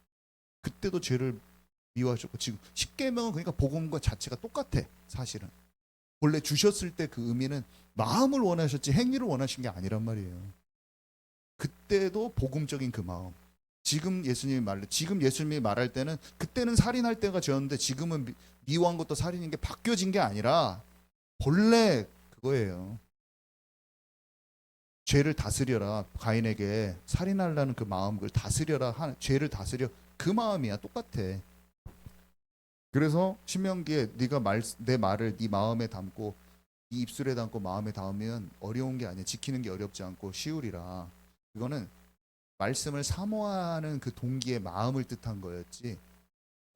그때도 죄를 미워하셨고 지금 십계명은 그러니까 복음과 자체가 똑같아. 사실은 본래 주셨을 때 그 의미는 마음을 원하셨지 행위를 원하신 게 아니란 말이에요. 그때도 복음적인 그 마음, 지금 예수님이 말할 때는 그때는 살인할 때가 죄였는데 지금은 미워한 것도 살인인 게 바뀌어진 게 아니라 본래 그거예요. 죄를 다스려라. 가인에게 살인하려는 그 마음을 다스려라. 죄를 다스려. 그 마음이야. 똑같아. 그래서 신명기에 네가 내 말을 네 마음에 담고 네 입술에 담고 마음에 담으면 어려운 게 아니야. 지키는 게 어렵지 않고 쉬우리라. 그거는 말씀을 사모하는 그 동기의 마음을 뜻한 거였지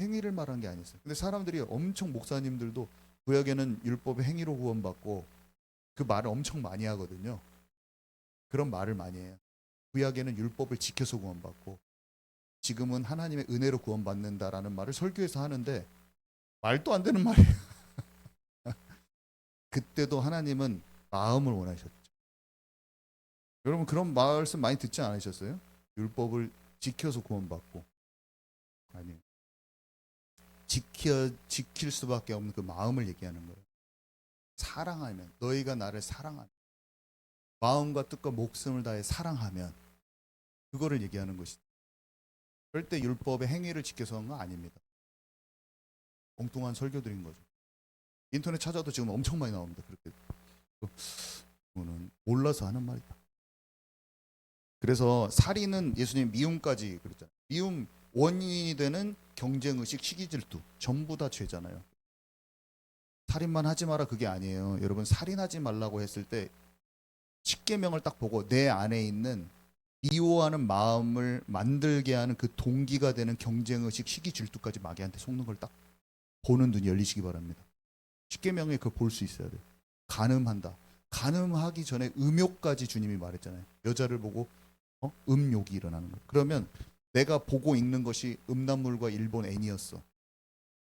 행위를 말한 게 아니었어요. 근데 사람들이 엄청 목사님들도 구약에는 율법의 행위로 구원받고 그 말을 엄청 많이 하거든요. 그런 말을 많이 해요. 구약에는 율법을 지켜서 구원받고 지금은 하나님의 은혜로 구원받는다라는 말을 설교에서 하는데 말도 안 되는 말이에요. 그때도 하나님은 마음을 원하셨죠. 여러분 그런 말씀 많이 듣지 않으셨어요? 율법을 지켜서 구원받고 아니 지킬 수밖에 없는 그 마음을 얘기하는 거예요. 사랑하면 너희가 나를 사랑하면 마음과 뜻과 목숨을 다해 사랑하면 그거를 얘기하는 것이죠. 절대 율법의 행위를 지켜서 한 거 아닙니다. 엉뚱한 설교들인 거죠. 인터넷 찾아도 지금 엄청 많이 나옵니다. 그렇게 그거는 몰라서 하는 말이다. 그래서 살인은 예수님 미움까지 그랬잖아요. 미움 원인이 되는 경쟁의식, 시기질투 전부 다 죄잖아요. 살인만 하지 마라 그게 아니에요. 여러분 살인하지 말라고 했을 때 십계명을 딱 보고 내 안에 있는 미워하는 마음을 만들게 하는 그 동기가 되는 경쟁의식, 시기질투까지 마귀한테 속는 걸 딱 보는 눈이 열리시기 바랍니다. 십계명에 그걸 볼 수 있어야 돼요. 간음한다. 간음하기 전에 음욕까지 주님이 말했잖아요. 여자를 보고 음욕이 일어나는 거예요. 그러면 내가 보고 읽는 것이 음란물과 일본 애니였어.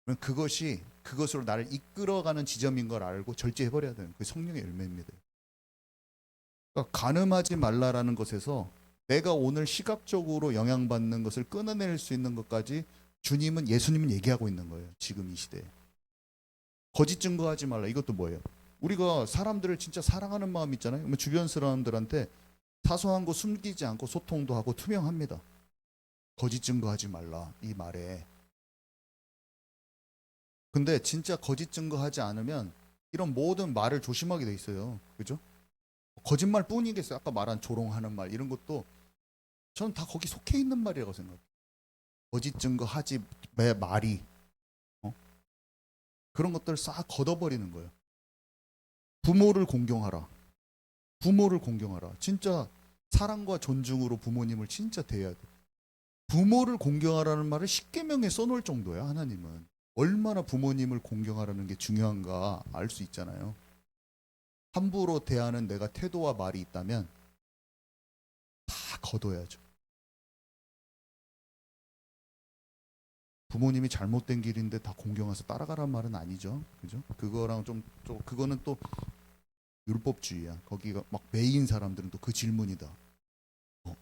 그러면 그것으로 나를 이끌어가는 지점인 걸 알고 절제해버려야 돼요. 그게 성령의 열매입니다. 그러니까 간음하지 말라라는 것에서 내가 오늘 시각적으로 영향받는 것을 끊어낼 수 있는 것까지 예수님은 얘기하고 있는 거예요. 지금 이 시대에. 거짓 증거하지 말라. 이것도 뭐예요? 우리가 사람들을 진짜 사랑하는 마음 있잖아요. 그러면 주변 사람들한테 사소한 거 숨기지 않고 소통도 하고 투명합니다. 거짓 증거하지 말라 이 말에. 근데 진짜 거짓 증거하지 않으면 이런 모든 말을 조심하게 돼 있어요. 그죠? 거짓말 뿐이겠어요. 아까 말한 조롱하는 말 이런 것도 저는 다 거기 속해 있는 말이라고 생각해요. 거짓 증거하지 말이 그런 것들 싹 걷어버리는 거예요. 부모를 공경하라. 부모를 공경하라. 진짜 사랑과 존중으로 부모님을 진짜 대해야 돼. 부모를 공경하라는 말을 십계명에 써놓을 정도야. 하나님은 얼마나 부모님을 공경하라는 게 중요한가 알 수 있잖아요. 함부로 대하는 내가 태도와 말이 있다면 다 걷어야죠. 부모님이 잘못된 길인데 다 공경해서 따라가란 말은 아니죠. 그죠? 그거랑 그거는 또 율법주의야. 거기가 막 매인 사람들은 또 그 질문이다.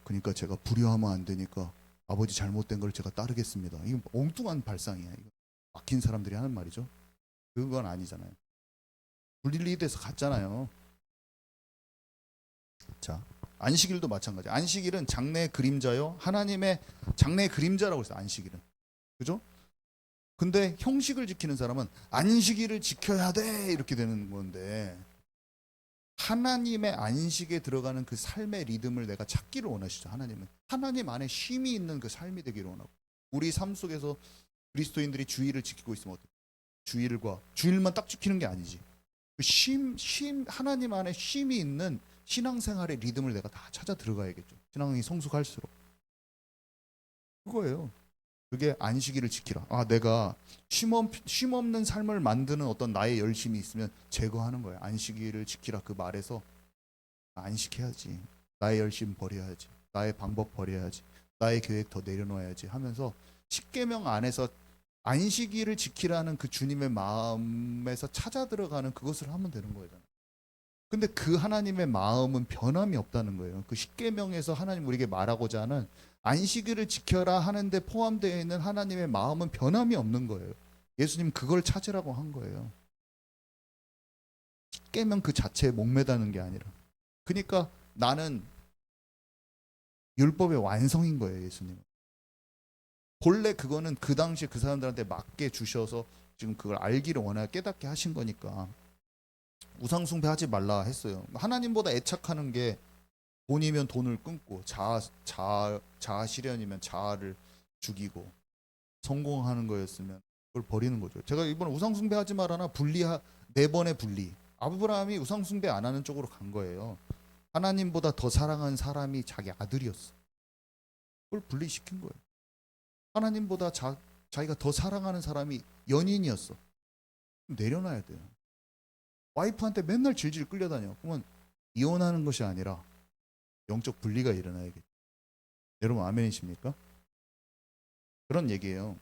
그러니까 제가 불효하면 안 되니까 아버지 잘못된 걸 제가 따르겠습니다. 이거 엉뚱한 발상이야. 이거 막힌 사람들이 하는 말이죠. 그건 아니잖아요. 분리돼서 갔잖아요. 자, 안식일도 마찬가지. 안식일은 장래의 그림자요. 하나님의 장래의 그림자라고 했어요. 안식일은. 그죠? 근데 형식을 지키는 사람은 안식일을 지켜야 돼 이렇게 되는 건데 하나님의 안식에 들어가는 그 삶의 리듬을 내가 찾기를 원하시죠. 하나님은 하나님 안에 쉼이 있는 그 삶이 되기를 원하고 우리 삶 속에서 그리스도인들이 주일을 지키고 있으면 어떡해? 주일만 딱 지키는 게 아니지. 그 하나님 안에 쉼이 있는 신앙생활의 리듬을 내가 다 찾아 들어가야겠죠. 신앙이 성숙할수록 그거예요. 그게 안식일을 지키라. 내가 쉼 없는 삶을 만드는 어떤 나의 열심이 있으면 제거하는 거예요. 안식일을 지키라 그 말에서 안식해야지. 나의 열심 버려야지. 나의 방법 버려야지. 나의 계획 더 내려놓아야지 하면서 십계명 안에서 안식일을 지키라는 그 주님의 마음에서 찾아 들어가는 그것을 하면 되는 거예요. 근데 그 하나님의 마음은 변함이 없다는 거예요. 그 십계명에서 하나님 우리에게 말하고자 하는 안식일을 지켜라 하는데 포함되어 있는 하나님의 마음은 변함이 없는 거예요. 예수님 그걸 찾으라고 한 거예요. 십계명 그 자체에 목매다는 게 아니라. 그러니까 나는 율법의 완성인 거예요. 예수님. 본래 그거는 그 당시 그 사람들한테 맞게 주셔서 지금 그걸 알기를 원하여 깨닫게 하신 거니까 우상 숭배하지 말라 했어요. 하나님보다 애착하는 게 돈이면 돈을 끊고 자아 실현이면 자아를 죽이고 성공하는 거였으면 그걸 버리는 거죠. 제가 이번에 우상 숭배하지 말아나 네 번의 분리. 아브라함이 우상 숭배 안 하는 쪽으로 간 거예요. 하나님보다 더 사랑한 사람이 자기 아들이었어. 그걸 분리시킨 거예요. 하나님보다 자기가 더 사랑하는 사람이 연인이었어. 내려놔야 돼요. 와이프한테 맨날 질질 끌려다녀. 그러면 이혼하는 것이 아니라 영적 분리가 일어나야겠죠. 여러분 아멘이십니까? 그런 얘기예요.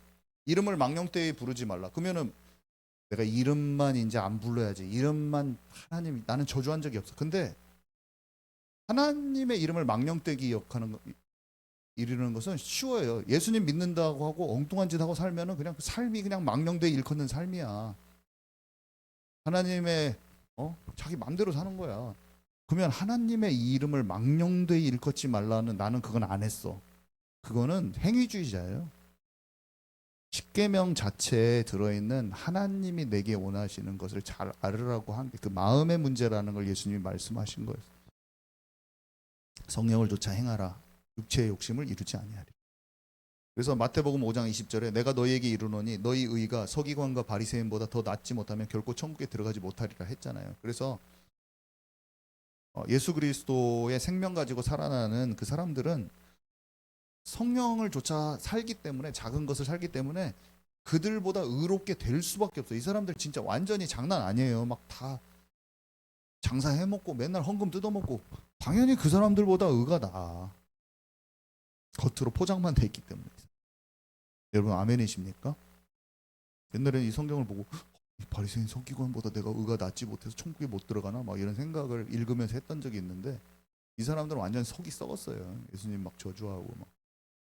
이름을 망령되이 부르지 말라. 그러면은 내가 이름만 이제 안 불러야지. 이름만 하나님 나는 저주한 적이 없어. 근데 하나님의 이름을 망령되이 이르는 것은 쉬워요. 예수님 믿는다고 하고 엉뚱한 짓 하고 살면은 그냥 그 삶이 그냥 망령되이 일컫는 삶이야. 하나님의 자기 마음대로 사는 거야. 그러면 하나님의 이 이름을 망령되이 일컫지 말라는 나는 그건 안 했어. 그거는 행위주의자예요. 십계명 자체에 들어있는 하나님이 내게 원하시는 것을 잘 알으라고 한 게 그 마음의 문제라는 걸 예수님이 말씀하신 거예요. 성령을 쫓아 행하라. 육체의 욕심을 이루지 아니하리. 그래서 마태복음 5장 20절에 내가 너희에게 이르노니 너희 의가 서기관과 바리새인보다 더 낫지 못하면 결코 천국에 들어가지 못하리라 했잖아요. 그래서 예수 그리스도의 생명 가지고 살아나는 그 사람들은 성령을 쫓아 살기 때문에 작은 것을 살기 때문에 그들보다 의롭게 될 수밖에 없어요. 이 사람들 진짜 완전히 장난 아니에요. 막 다 장사해먹고 맨날 헌금 뜯어먹고 당연히 그 사람들보다 의가 나아. 겉으로 포장만 돼 있기 때문에. 여러분 아멘이십니까? 옛날에는 이 성경을 보고 이 바리새인 서기관보다 내가 의가 낫지 못해서 천국에 못 들어가나 막 이런 생각을 읽으면서 했던 적이 있는데 이 사람들은 완전 속이 썩었어요. 예수님 막 저주하고 막.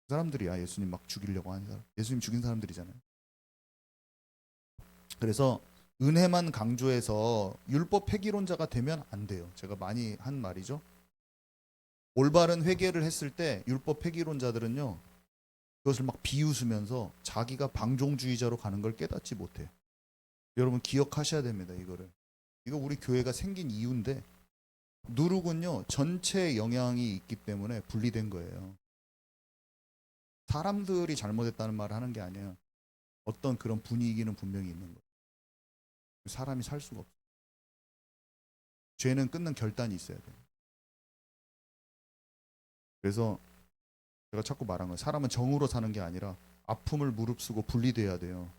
그 사람들이야 예수님 막 죽이려고 하는 사람. 예수님 죽인 사람들이잖아요. 그래서 은혜만 강조해서 율법 폐기론자가 되면 안 돼요. 제가 많이 한 말이죠. 올바른 회개를 했을 때 율법 폐기론자들은요. 그것을 막 비웃으면서 자기가 방종주의자로 가는 걸 깨닫지 못해요. 여러분 기억하셔야 됩니다. 이거를. 이거 우리 교회가 생긴 이유인데 누룩은요. 전체 영향이 있기 때문에 분리된 거예요. 사람들이 잘못했다는 말을 하는 게 아니에요. 어떤 그런 분위기는 분명히 있는 거예요. 사람이 살 수가 없어요. 죄는 끊는 결단이 있어야 돼요. 그래서 제가 자꾸 말한 거예요. 사람은 정으로 사는 게 아니라 아픔을 무릅쓰고 분리돼야 돼요.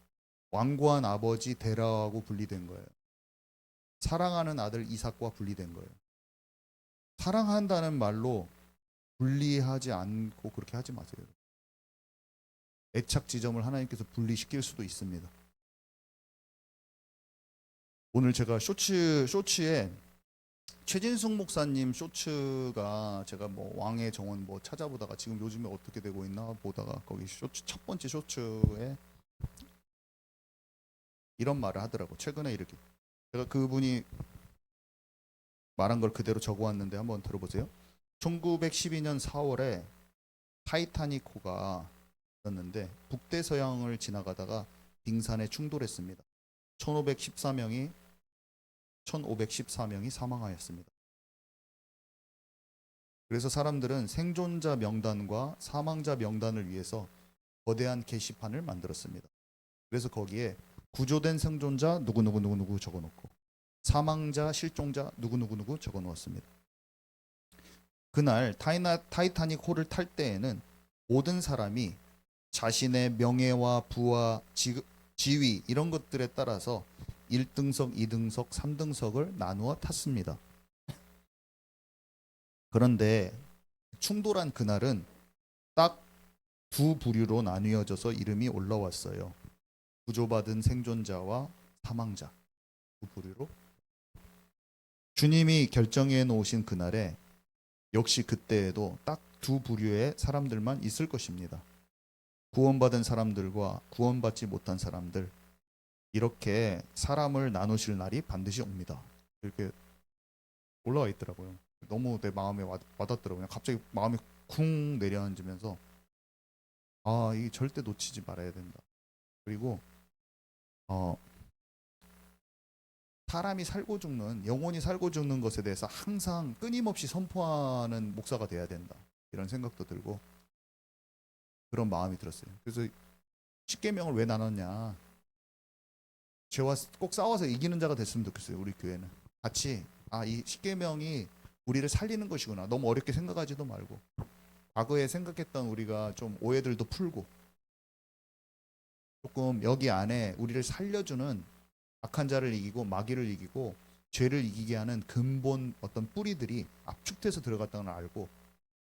완고한 아버지 데라하고 분리된 거예요. 사랑하는 아들 이삭과 분리된 거예요. 사랑한다는 말로 분리하지 않고 그렇게 하지 마세요. 애착 지점을 하나님께서 분리시킬 수도 있습니다. 오늘 제가 쇼츠에 최진숙 목사님 쇼츠가 제가 뭐 왕의 정원 뭐 찾아보다가 지금 요즘에 어떻게 되고 있나 보다가 거기 쇼츠 첫 번째 쇼츠에 이런 말을 하더라고. 최근에 이렇게 제가 그분이 말한 걸 그대로 적어왔는데 한번 들어보세요. 1912년 4월에 타이타닉호가 있었는데 북대서양을 지나가다가 빙산에 충돌했습니다. 1514명이 사망하였습니다. 그래서 사람들은 생존자 명단과 사망자 명단을 위해서 거대한 게시판을 만들었습니다. 그래서 거기에 구조된 생존자 누구누구 적어놓고 사망자 실종자 누구누구 적어놓았습니다. 그날 타이타닉 호를 탈 때에는 모든 사람이 자신의 명예와 부와 지위 이런 것들에 따라서 1등석, 2등석, 3등석을 나누어 탔습니다. 그런데 충돌한 그날은 딱 두 부류로 나뉘어져서 이름이 올라왔어요. 구조받은 생존자와 사망자 두 부류로. 주님이 결정해 놓으신 그날에 역시 그때에도 딱 두 부류의 사람들만 있을 것입니다. 구원받은 사람들과 구원받지 못한 사람들, 이렇게 사람을 나누실 날이 반드시 옵니다. 이렇게 올라와 있더라고요. 너무 내 마음에 와닿더라고요. 갑자기 마음이 쿵 내려앉으면서 이게 절대 놓치지 말아야 된다. 그리고 어, 사람이 살고 죽는, 영혼이 살고 죽는 것에 대해서 항상 끊임없이 선포하는 목사가 돼야 된다. 이런 생각도 들고 그런 마음이 들었어요. 그래서 십계명을 왜 나눴냐? 죄와 꼭 싸워서 이기는 자가 됐으면 좋겠어요. 우리 교회는 같이 이 십계명이 우리를 살리는 것이구나. 너무 어렵게 생각하지도 말고 과거에 생각했던 우리가 좀 오해들도 풀고 조금 여기 안에 우리를 살려주는 악한 자를 이기고 마귀를 이기고 죄를 이기게 하는 근본 어떤 뿌리들이 압축돼서 들어갔다는 걸 알고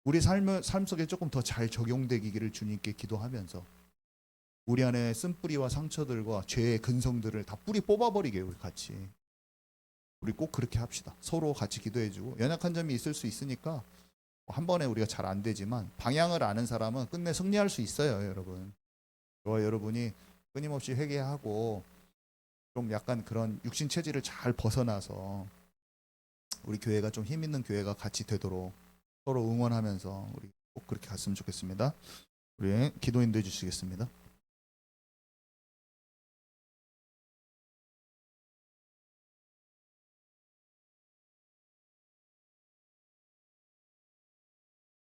우리 삶 속에 조금 더 잘 적용되기를 주님께 기도하면서 우리 안에 쓴뿌리와 상처들과 죄의 근성들을 다 뿌리 뽑아버리게 우리 같이 우리 꼭 그렇게 합시다. 서로 같이 기도해주고 연약한 점이 있을 수 있으니까 한 번에 우리가 잘 안 되지만 방향을 아는 사람은 끝내 승리할 수 있어요, 여러분. 저와 여러분이 끊임없이 회개하고 좀 약간 그런 육신 체질을 잘 벗어나서 우리 교회가 좀 힘 있는 교회가 같이 되도록 서로 응원하면서 우리 꼭 그렇게 갔으면 좋겠습니다. 우리 기도 인도해 주시겠습니다.